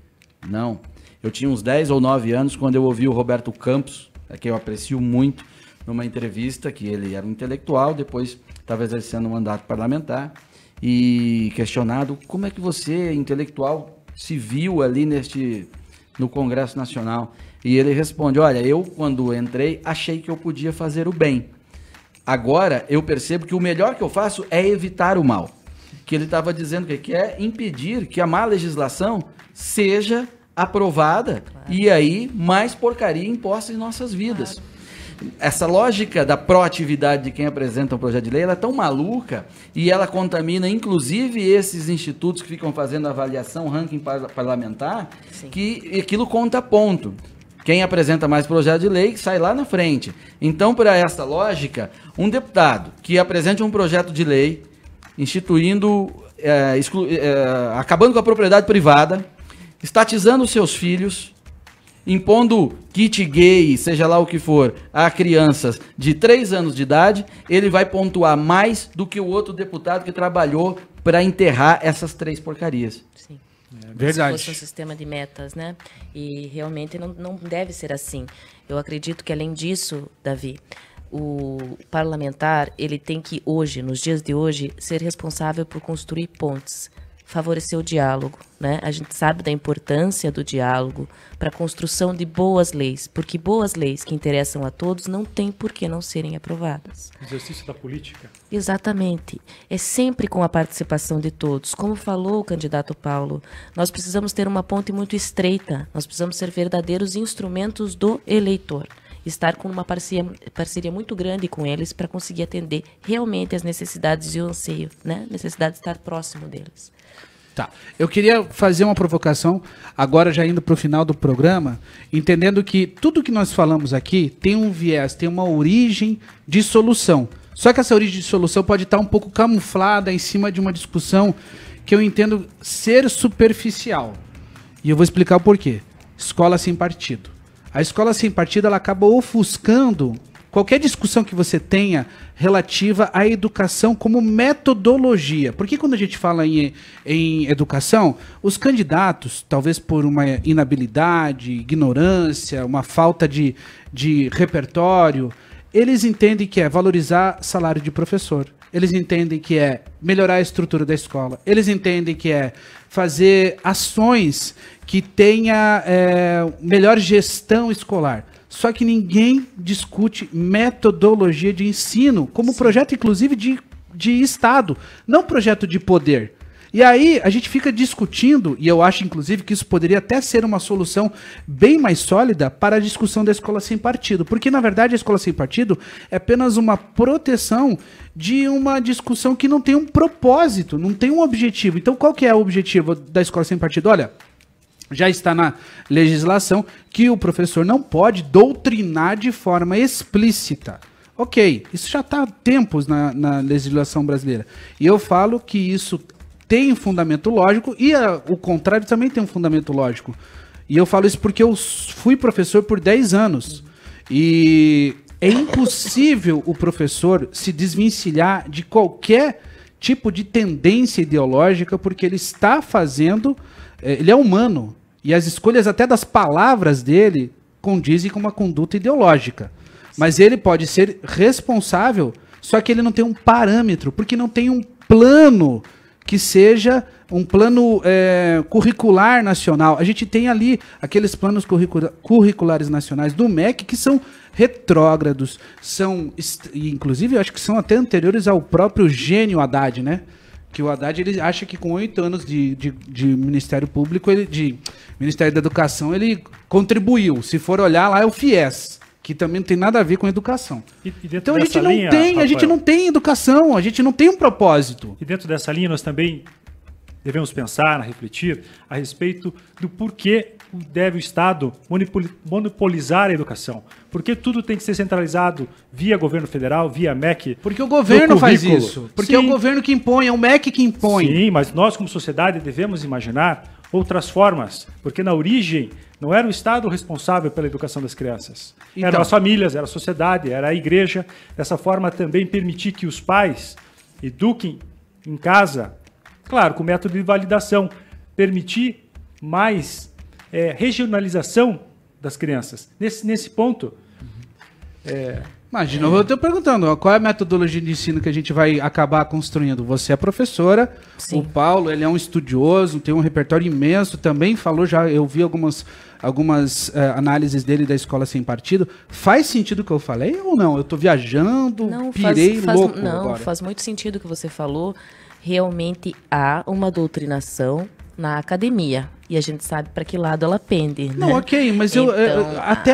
Não. Eu tinha uns 10 ou 9 anos quando eu ouvi o Roberto Campos, que eu aprecio muito, numa entrevista, que ele era um intelectual, depois estava exercendo um mandato parlamentar, e questionado como é que você, intelectual, se viu ali no Congresso Nacional. E ele responde: olha, eu quando entrei achei que eu podia fazer o bem. Agora eu percebo que o melhor que eu faço é evitar o mal. Que ele estava dizendo que é impedir que a má legislação seja aprovada, claro, e aí mais porcaria imposta em nossas vidas. Claro. Essa lógica da proatividade de quem apresenta um projeto de lei, ela é tão maluca e ela contamina inclusive esses institutos que ficam fazendo avaliação, ranking parlamentar, sim, que aquilo conta ponto. Quem apresenta mais projeto de lei sai lá na frente. Então, para essa lógica, um deputado que apresente um projeto de lei instituindo, acabando com a propriedade privada, estatizando os seus filhos, impondo kit gay, seja lá o que for, a crianças de 3 anos de idade, ele vai pontuar mais do que o outro deputado que trabalhou para enterrar essas 3 porcarias. Sim. Verdade. Se fosse um sistema de metas, né? E realmente não deve ser assim. Eu acredito que, além disso, Davi, o parlamentar, ele tem que hoje, nos dias de hoje, ser responsável por construir pontes, favorecer o diálogo, né? A gente sabe da importância do diálogo para a construção de boas leis, porque boas leis que interessam a todos não tem por que não serem aprovadas. Exercício da política. Exatamente. É sempre com a participação de todos. Como falou o candidato Paulo, nós precisamos ter uma ponte muito estreita, nós precisamos ser verdadeiros instrumentos do eleitor. Estar com uma parceria muito grande com eles para conseguir atender realmente as necessidades e o anseio, né? Necessidade de estar próximo deles. Tá. Eu queria fazer uma provocação, agora já indo para o final do programa, entendendo que tudo que nós falamos aqui tem um viés, tem uma origem de solução. Só que essa origem de solução pode estar um pouco camuflada em cima de uma discussão que eu entendo ser superficial. E eu vou explicar o porquê. Escola sem partido. A escola sem partido, ela acaba ofuscando qualquer discussão que você tenha relativa à educação como metodologia. Porque quando a gente fala em educação, os candidatos, talvez por uma inabilidade, ignorância, uma falta de repertório, eles entendem que é valorizar salário de professor. Eles entendem que é melhorar a estrutura da escola. Eles entendem que é fazer ações que tenha melhor gestão escolar. Só que ninguém discute metodologia de ensino como projeto, inclusive, de Estado, não projeto de poder. E aí a gente fica discutindo, e eu acho, inclusive, que isso poderia até ser uma solução bem mais sólida para a discussão da escola sem partido. Porque, na verdade, a escola sem partido é apenas uma proteção de uma discussão que não tem um propósito, não tem um objetivo. Então, qual que é o objetivo da escola sem partido? Olha, já está na legislação que o professor não pode doutrinar de forma explícita. Ok, isso já está há tempos na legislação brasileira. E eu falo que isso tem um fundamento lógico e o contrário também tem um fundamento lógico. E eu falo isso porque eu fui professor por 10 anos. E é impossível o professor se desvencilhar de qualquer tipo de tendência ideológica, porque ele está fazendo, ele é humano, e as escolhas até das palavras dele condizem com uma conduta ideológica. Mas ele pode ser responsável, só que ele não tem um parâmetro, porque não tem um plano que seja um plano curricular nacional. A gente tem ali aqueles planos curriculares nacionais do MEC que são retrógrados, inclusive eu acho que são até anteriores ao próprio Gênio Haddad, né? Que o Haddad ele acha que com 8 anos de Ministério Público, de Ministério da Educação, ele contribuiu. Se for olhar lá é o FIES, que também não tem nada a ver com educação. Então a gente não tem educação, a gente não tem um propósito. E dentro dessa linha nós também devemos pensar, refletir a respeito do porquê deve o Estado monopolizar a educação. Por que tudo tem que ser centralizado via governo federal, via MEC? Porque o governo faz isso. Porque é o governo que impõe, é o MEC que impõe. Sim, mas nós como sociedade devemos imaginar outras formas. Porque na origem não era o Estado responsável pela educação das crianças. Então, eram as famílias, era a sociedade, era a igreja. Dessa forma também permitir que os pais eduquem em casa, claro, com método de validação, permitir mais regionalização das crianças. Nesse ponto... Imagina, eu estou perguntando, qual é a metodologia de ensino que a gente vai acabar construindo? Você é professora, Sim. O Paulo, ele é um estudioso, tem um repertório imenso, também falou, eu vi algumas análises dele da Escola Sem Partido. Faz sentido o que eu falei ou não? Eu estou viajando, pirei louco agora. Faz muito sentido o que você falou. Realmente há uma doutrinação na academia. E a gente sabe para que lado ela pende. Não, né? ok, mas eu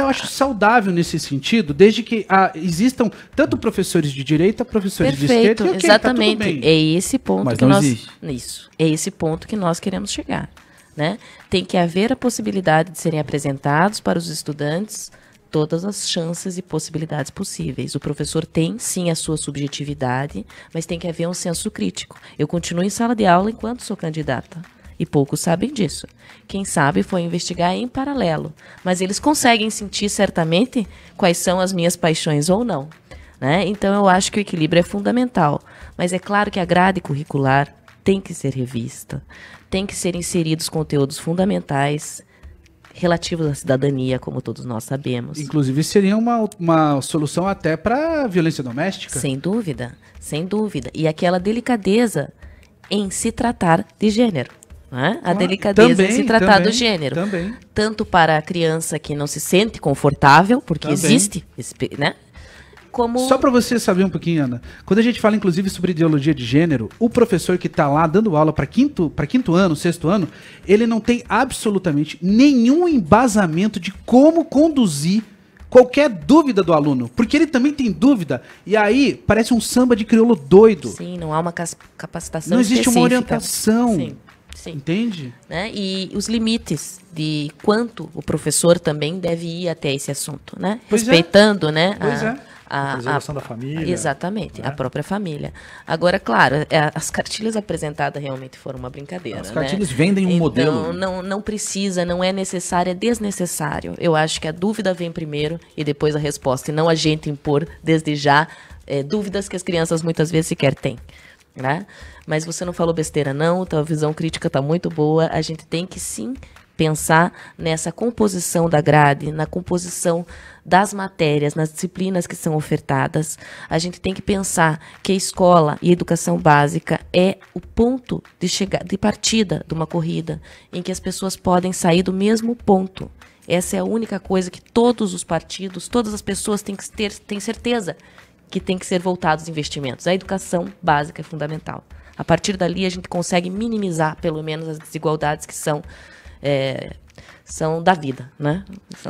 acho saudável nesse sentido, desde que existam tanto professores de direita, professores de esquerda, okay, exatamente. Tá tudo bem. É esse ponto mas que não nós... existe. Isso. É esse ponto que nós queremos chegar. Né? Tem que haver a possibilidade de serem apresentados para os estudantes todas as chances e possibilidades possíveis. O professor tem, sim, a sua subjetividade, mas tem que haver um senso crítico. Eu continuo em sala de aula enquanto sou candidata. E poucos sabem disso. Quem sabe foi investigar em paralelo. Mas eles conseguem sentir certamente quais são as minhas paixões ou não. Né? Então eu acho que o equilíbrio é fundamental. Mas é claro que a grade curricular tem que ser revista. Tem que ser inseridos conteúdos fundamentais relativos à cidadania, como todos nós sabemos. Inclusive seria uma solução até para violência doméstica. Sem dúvida, sem dúvida. E aquela delicadeza em se tratar de gênero. Né? A delicadeza em se tratar do gênero. Também. Tanto para a criança que não se sente confortável, porque existe, né? Como... Só para você saber um pouquinho, Ana, quando a gente fala inclusive sobre ideologia de gênero, o professor que está lá dando aula para quinto ano, sexto ano, ele não tem absolutamente nenhum embasamento de como conduzir qualquer dúvida do aluno, porque ele também tem dúvida, e aí parece um samba de crioulo doido. Sim, não há uma capacitação não existe específica. Uma orientação. Sim. Sim. Entende? Né? E os limites de quanto o professor também deve ir até esse assunto, né? Respeitando, né? A preservação da família. Exatamente, a própria família. Agora, claro, as cartilhas apresentadas realmente foram uma brincadeira. As cartilhas vendem um modelo. Não precisa, não é necessário, é desnecessário. Eu acho que a dúvida vem primeiro e depois a resposta, e não a gente impor desde já dúvidas que as crianças muitas vezes sequer têm. Né? Mas você não falou besteira não, tua visão crítica está muito boa, a gente tem que sim pensar nessa composição da grade, na composição das matérias, nas disciplinas que são ofertadas. A gente tem que pensar que a escola e a educação básica é o ponto de partida de uma corrida, em que as pessoas podem sair do mesmo ponto. Essa é a única coisa que todos os partidos, todas as pessoas têm certeza que tem que ser voltados os investimentos. A educação básica é fundamental. A partir dali, a gente consegue minimizar, pelo menos, as desigualdades que são da vida, né?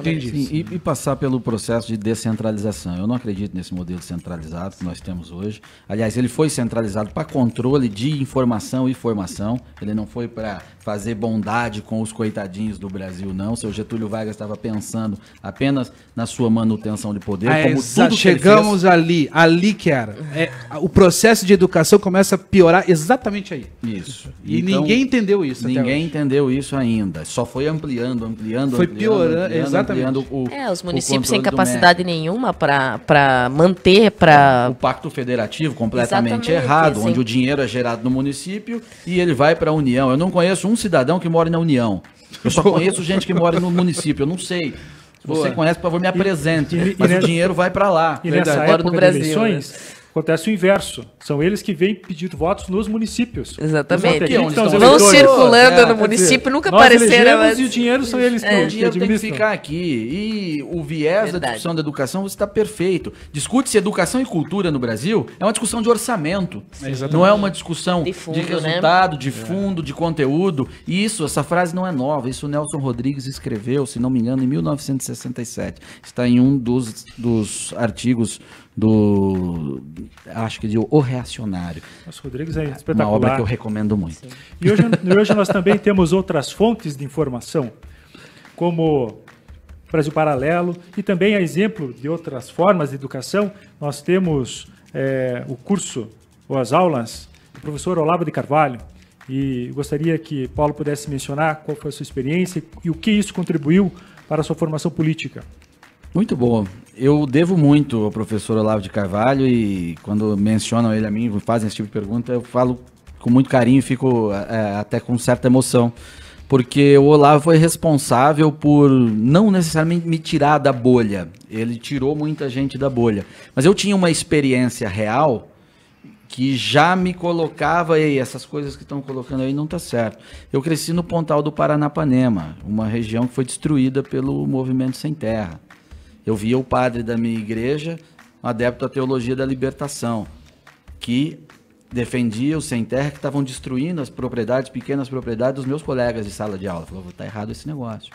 Sim, e passar pelo processo de descentralização. Eu não acredito nesse modelo centralizado que nós temos hoje. Aliás, ele foi centralizado para controle de informação e formação. Ele não foi para fazer bondade com os coitadinhos do Brasil, não. O seu Getúlio Vargas estava pensando apenas na sua manutenção de poder. Como tudo chegamos ali que era. O processo de educação começa a piorar exatamente aí. Isso. E então, ninguém entendeu isso. Ninguém entendeu isso ainda. Só foi ampliando ampliando, Foi piorando, exatamente. ampliando Os municípios o sem controle do capacidade nenhuma para manter, para... O pacto federativo completamente Exatamente, errado, sim. onde o dinheiro é gerado no município e ele vai para a União. Eu não conheço um cidadão que mora na União. Eu só conheço gente que mora no município. Eu não sei. Se você conhece, por favor, me apresente. Mas o dinheiro vai para lá. E nessa Agora época no de Brasil, eleições, acontece o inverso. São eles que vêm pedir votos nos municípios. Exatamente. Aqui, onde estão os Vão eleitores. circulando no Quer município, dizer, nunca nós apareceram. elegemos Mas... e o dinheiro são eles O que dinheiro tem que administram. ficar aqui. E o viés da Verdade. discussão da educação está perfeito. Discute-se educação e cultura no Brasil, é uma discussão de orçamento. Não é uma discussão De fundo, de resultado, de fundo, de conteúdo. E isso, essa frase não é nova. Isso o Nelson Rodrigues escreveu, se não me engano, em 1967. Está em um dos artigos acho que de O Reacionário. Nossa, Rodrigues é Uma espetacular. obra que eu recomendo muito. E hoje nós também temos outras fontes de informação, como Brasil Paralelo, e também a exemplo de outras formas de educação, nós temos o curso, ou as aulas, do professor Olavo de Carvalho, e gostaria que Paulo pudesse mencionar qual foi a sua experiência e o que isso contribuiu para a sua formação política. Muito bom. Eu devo muito ao professor Olavo de Carvalho e quando mencionam ele a mim, fazem esse tipo de pergunta, eu falo com muito carinho e fico até com certa emoção, porque o Olavo foi responsável por não necessariamente me tirar da bolha. Ele tirou muita gente da bolha. Mas eu tinha uma experiência real que já me colocava, ei, essas coisas que estão colocando aí não tá certo. Eu cresci no Pontal do Paranapanema, uma região que foi destruída pelo movimento Sem Terra. Eu via o padre da minha igreja, um adepto à teologia da libertação, que defendia os sem terra que estavam destruindo as propriedades, pequenas propriedades dos meus colegas de sala de aula. Falou, tá errado esse negócio.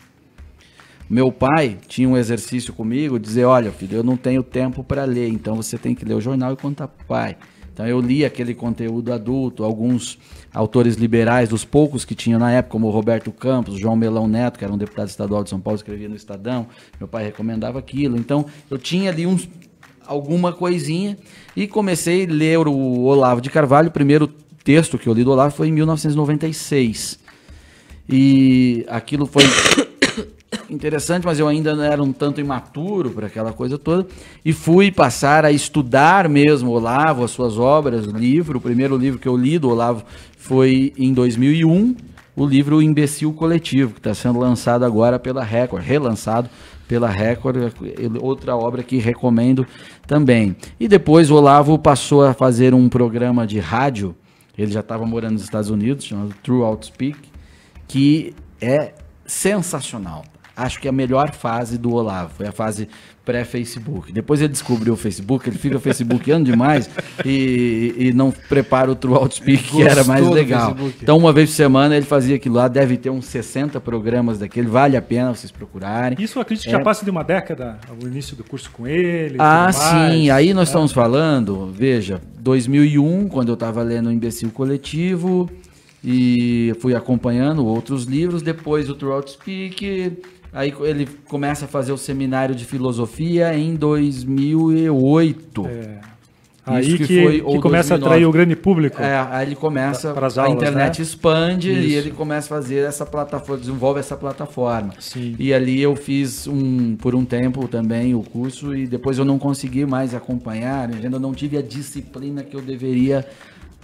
Meu pai tinha um exercício comigo, dizer, olha filho, eu não tenho tempo para ler, então você tem que ler o jornal e contar pro pai. Então eu li aquele conteúdo adulto, alguns autores liberais, dos poucos que tinham na época, como o Roberto Campos, João Melão Neto, que era um deputado estadual de São Paulo, escrevia no Estadão, meu pai recomendava aquilo. Então eu tinha ali alguma coisinha e comecei a ler o Olavo de Carvalho. O primeiro texto que eu li do Olavo foi em 1996. E aquilo foi interessante, mas eu ainda era um tanto imaturo para aquela coisa toda, e fui passar a estudar mesmo Olavo, as suas obras, o livro. O primeiro livro que eu li do Olavo foi em 2001, o livro O Imbecil Coletivo, que está sendo lançado agora pela Record, relançado pela Record, outra obra que recomendo também. E depois o Olavo passou a fazer um programa de rádio, ele já estava morando nos Estados Unidos, chamado True Outspeak, que é sensacional. Acho que a melhor fase do Olavo foi a fase pré-Facebook. Depois ele descobriu o Facebook, ele fica facebookando demais e não prepara o True Outspeak, que era mais legal. Então, uma vez por semana ele fazia aquilo lá, deve ter uns 60 programas daquele, vale a pena vocês procurarem. Isso eu acredito que já passa de uma década, o início do curso com ele. Ah, tudo mais. sim, aí nós estamos falando, veja, 2001, quando eu estava lendo o Imbecil Coletivo, e fui acompanhando outros livros, depois o True Outspeak. Aí ele começa a fazer o seminário de filosofia em 2008. Aí que começa 2009. A atrair o grande público. Aí ele começa, aulas, a internet, né? Expande. Isso. E ele começa a fazer essa plataforma, desenvolve essa plataforma. Sim. E ali eu fiz por um tempo também o curso e depois eu não consegui mais acompanhar, eu não tive a disciplina que eu deveria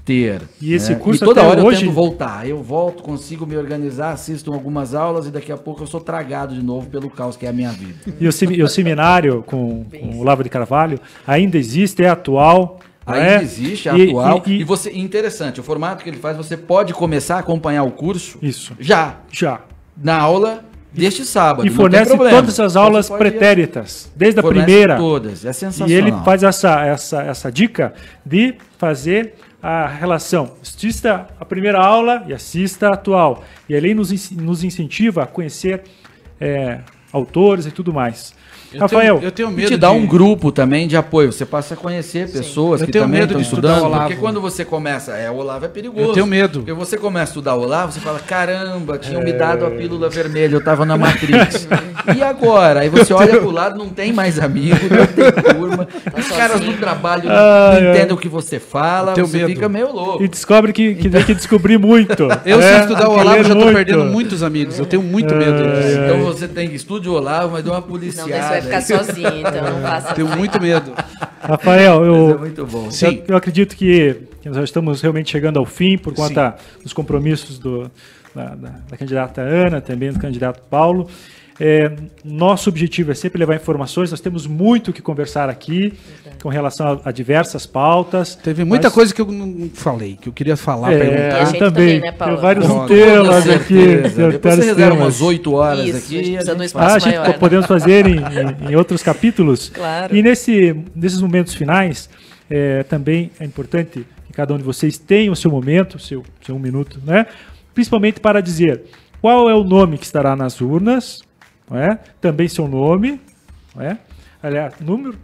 ter. E esse curso e toda até hora hoje... eu tento voltar. Eu volto, consigo me organizar, assisto algumas aulas e daqui a pouco eu sou tragado de novo pelo caos que é a minha vida. E o seminário com o Olavo de Carvalho ainda existe, é atual. Ainda existe, é atual. E você, interessante, o formato que ele faz, você pode começar a acompanhar o curso Isso. Já. Na aula deste sábado. E fornece todas as aulas pretéritas, desde a primeira. Todas, é sensacional. E ele faz essa dica de fazer a relação. Assista a primeira aula e assista a atual. E ele nos incentiva a conhecer autores e tudo mais. Rafael, eu tenho E medo te dá um grupo também de apoio. Você passa a conhecer pessoas Eu que tenho também medo estão de estudar estudando. Olavo. Porque quando você começa... o Olavo é perigoso. Eu tenho medo. Porque você começa a estudar Olavo, você fala, caramba, tinham me dado a pílula vermelha, eu tava na Matrix. E agora? Aí você olha pro lado, não tem mais amigo, não tem turma. Os caras do trabalho não entendem o que você fala, tenho você medo. fica meio louco. e descobre que tem que descobrir muito. Eu, se estudar o Tem que Olavo, ler já tô muito. perdendo muitos amigos. Eu tenho muito medo disso. Então você tem que estudar o Olavo, mas dá uma Não, policiada. daí você vai ficar sozinho, então não faça. Tenho muito medo. Rafael, Mas é muito bom. Sim. eu acredito que nós já estamos realmente chegando ao fim por conta dos compromissos da candidata Ana, também do candidato Paulo. Nosso objetivo é sempre levar informações, nós temos muito o que conversar aqui com relação a diversas pautas. Teve muita mas- coisa que eu não falei, que eu queria falar, perguntar. a gente também, né, Paulo? Tem vários Com temas aqui. Depois você reserva umas 8 horas Isso, aqui. a gente e precisa de um a gente espaço A gente maior, né? podemos fazer em outros capítulos. Claro. E nesses momentos finais, também é importante que cada um de vocês tenha o seu momento, seu 1 minuto, né? Principalmente para dizer qual é o nome que estará nas urnas, não é? Também seu nome, não é? Aliás, nome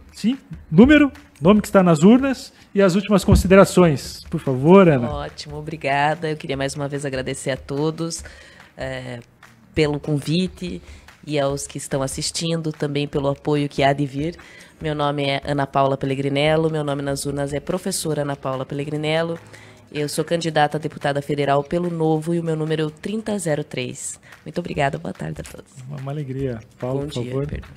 que está nas urnas e as últimas considerações. Por favor, Ana. Ótimo, obrigada. Eu queria mais uma vez agradecer a todos pelo convite e aos que estão assistindo também pelo apoio que há de vir. Meu nome é Ana Paula Pellegrinello, meu nome nas urnas é professora Ana Paula Pellegrinello. Eu sou candidata a deputada federal pelo Novo e o meu número é 3003. Muito obrigada, boa tarde a todos. Uma alegria. Paulo, Bom por dia, favor. perdão.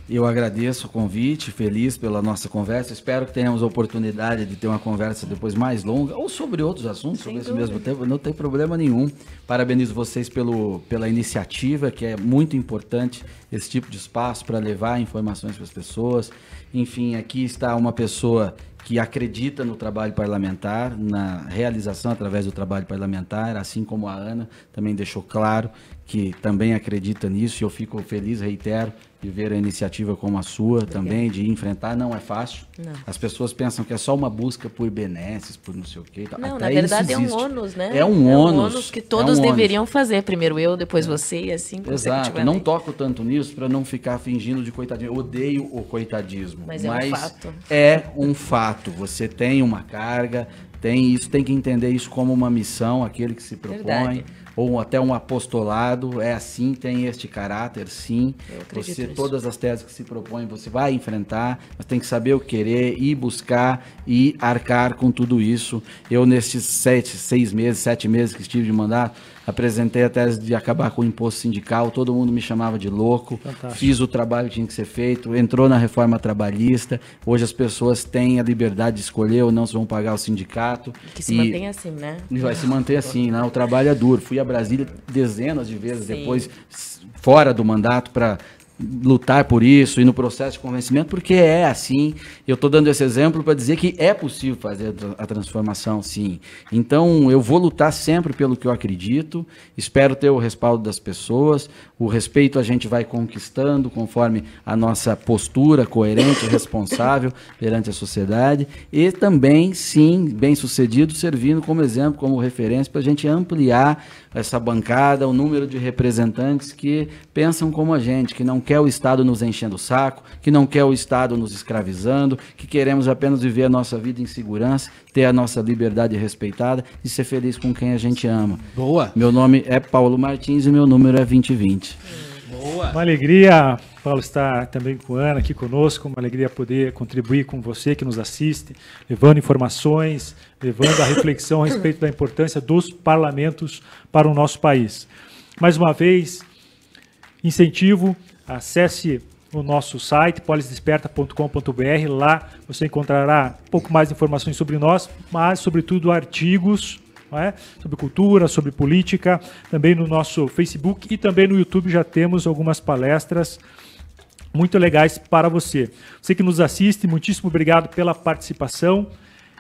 Eu agradeço o convite, feliz pela nossa conversa. Espero que tenhamos a oportunidade de ter uma conversa depois mais longa ou sobre outros assuntos, sobre esse mesmo tempo. Não tem problema nenhum. Parabenizo vocês pela iniciativa, que é muito importante esse tipo de espaço para levar informações para as pessoas. Enfim, aqui está uma pessoa que acredita no trabalho parlamentar, na realização através do trabalho parlamentar, assim como a Ana também deixou claro que também acredita nisso, e eu fico feliz, reitero, de ver a iniciativa como a sua também, de enfrentar. Não é fácil. Não. As pessoas pensam que é só uma busca por benesses, por não sei o quê. Não, Até na verdade isso é um existe. ônus, né? É um ônus. que todos é um ônus. deveriam fazer. Primeiro eu, depois você e assim Exato, consecutivamente. não toco tanto nisso para não ficar fingindo de coitadismo. Eu odeio o coitadismo. Mas é um fato. É um fato. Você tem uma carga, tem que entender isso como uma missão, aquele que se propõe, Verdade. ou até um apostolado. É assim, tem este caráter, sim. Eu acredito Você, nisso. todas as teses que se propõe, você vai enfrentar, mas tem que saber o querer, ir buscar e arcar com tudo isso. Eu, nesses 7 meses que estive de mandato, apresentei a tese de acabar com o imposto sindical, todo mundo me chamava de louco, Fantástico. fiz o trabalho que tinha que ser feito, entrou na reforma trabalhista, hoje as pessoas têm a liberdade de escolher ou não se vão pagar o sindicato. Que se mantenha assim, né? E vai se manter assim, né? O trabalho é duro. Fui a Brasília dezenas de vezes Sim. depois, fora do mandato, para lutar por isso e no processo de convencimento, porque é assim. Eu estou dando esse exemplo para dizer que é possível fazer a transformação, sim. Então, eu vou lutar sempre pelo que eu acredito, espero ter o respaldo das pessoas, o respeito a gente vai conquistando conforme a nossa postura coerente e responsável perante a sociedade, e também, sim, bem-sucedido, servindo como exemplo, como referência, para a gente ampliar essa bancada, o número de representantes que pensam como a gente, que não quer o Estado nos enchendo o saco, que não quer o Estado nos escravizando, que queremos apenas viver a nossa vida em segurança, ter a nossa liberdade respeitada e ser feliz com quem a gente ama. Boa. Meu nome é Paulo Martins e meu número é 2020. Boa. Uma alegria, Paulo, estar também com a Ana aqui conosco, uma alegria poder contribuir com você que nos assiste, levando informações, levando a reflexão a respeito da importância dos parlamentos para o nosso país. Mais uma vez, incentivo, acesse o nosso site, polisdesperta.com.br, lá você encontrará um pouco mais de informações sobre nós, mas, sobretudo, artigos, não é? Sobre cultura, sobre política, também no nosso Facebook e também no YouTube já temos algumas palestras muito legais para você. Você que nos assiste, muitíssimo obrigado pela participação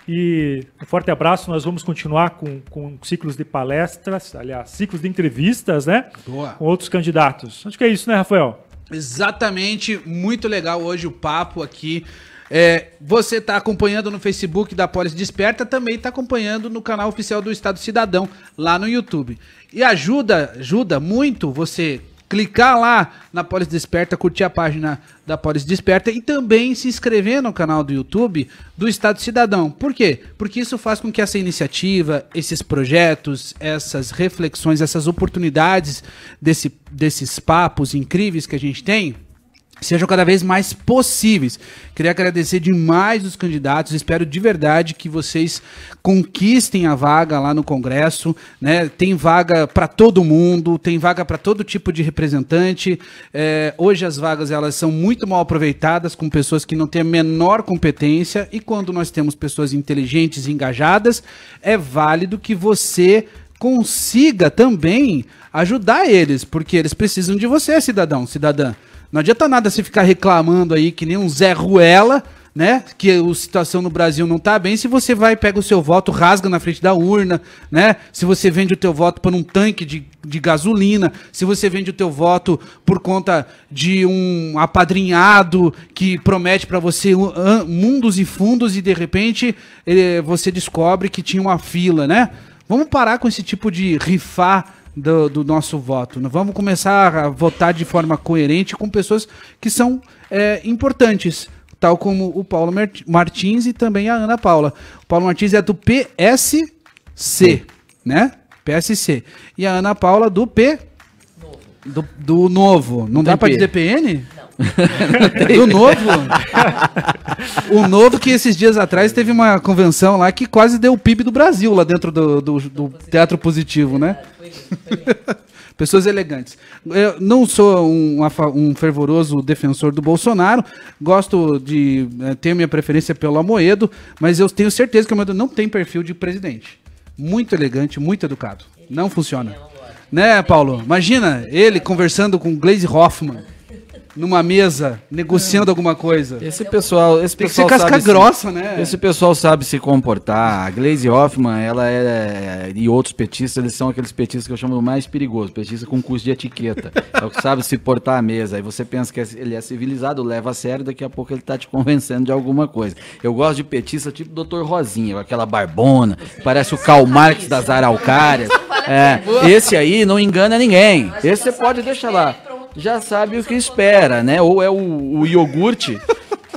e um forte abraço. Nós vamos continuar com ciclos de palestras, aliás, ciclos de entrevistas, né? Boa. Com outros candidatos. Acho que é isso, né, Rafael? Exatamente, muito legal hoje o papo aqui. Você está acompanhando no Facebook da Polis Desperta, também está acompanhando no canal oficial do Estado Cidadão, lá no YouTube. E ajuda muito você clicar lá na Polis Desperta, curtir a página da Polis Desperta e também se inscrever no canal do YouTube do Estado Cidadão. Por quê? Porque isso faz com que essa iniciativa, esses projetos, essas reflexões, essas oportunidades desses papos incríveis que a gente tem sejam cada vez mais possíveis. Queria agradecer demais os candidatos, espero de verdade que vocês conquistem a vaga lá no Congresso, né? Tem vaga para todo mundo, tem vaga para todo tipo de representante. Hoje as vagas elas são muito mal aproveitadas com pessoas que não têm a menor competência, e quando nós temos pessoas inteligentes e engajadas, é válido que você consiga também ajudar eles, porque eles precisam de você, cidadão, cidadã. Não adianta nada você ficar reclamando aí que nem um Zé Ruela, né? Que a situação no Brasil não tá bem, se você vai, pega o seu voto, rasga na frente da urna, né? Se você vende o teu voto por um tanque de gasolina, se você vende o teu voto por conta de um apadrinhado que promete pra você mundos e fundos e de repente você descobre que tinha uma fila, né? Vamos parar com esse tipo de rifar do nosso voto. Vamos começar a votar de forma coerente com pessoas que são importantes, tal como o Paulo Martins e também a Ana Paula. O Paulo Martins é do PSC, né? PSC. E a Ana Paula do do Novo. Não dá para dizer PN? Do Novo? O Novo que esses dias atrás teve uma convenção lá que quase deu o PIB do Brasil lá dentro do Teatro Positivo, né? Pessoas elegantes. Eu não sou um fervoroso defensor do Bolsonaro, gosto de ter minha preferência pelo Amoedo, mas eu tenho certeza que o Amoedo não tem perfil de presidente. Muito elegante, muito educado. Não funciona. Né, Paulo? Imagina ele conversando com Gleisi Hoffmann numa mesa, negociando alguma coisa. Esse pessoal tem que ser casca grossa, né? Esse pessoal sabe se comportar. A Gleisi Hoffmann, e outros petistas, eles são aqueles petistas que eu chamo mais perigosos, petista com curso de etiqueta. É o que sabe se portar à mesa. Aí você pensa que ele é civilizado, leva a sério, daqui a pouco ele tá te convencendo de alguma coisa. Eu gosto de petista tipo Dr. Rosinha, com aquela barbona, parece o Karl Marx das Araucárias. Esse aí não engana ninguém. Esse você pode deixar lá. Já sabe o que espera, né? Ou é o iogurte,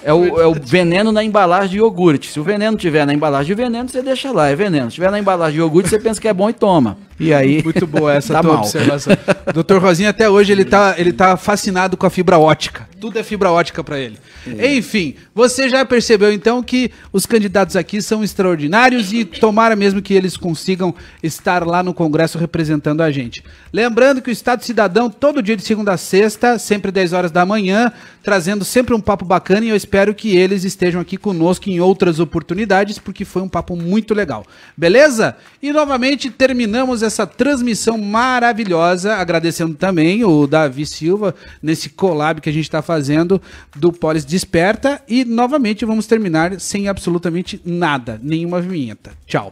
é o veneno na embalagem de iogurte. Se o veneno tiver na embalagem de veneno, você deixa lá, é veneno. Se tiver na embalagem de iogurte, você pensa que é bom e toma. E aí... Muito boa essa tua observação. Dr. Rosinha, até hoje, ele tá fascinado com a fibra ótica. Tudo é fibra ótica para ele. Enfim, você já percebeu então que os candidatos aqui são extraordinários e tomara mesmo que eles consigam estar lá no Congresso representando a gente. Lembrando que o Estado Cidadão, todo dia de segunda a sexta, sempre 10 horas da manhã, trazendo sempre um papo bacana, e eu espero que eles estejam aqui conosco em outras oportunidades, porque foi um papo muito legal. Beleza? E novamente terminamos essa transmissão maravilhosa, agradecendo também o Davi Silva nesse collab que a gente está fazendo do Polis Desperta, e novamente vamos terminar sem absolutamente nada, nenhuma vinheta. Tchau.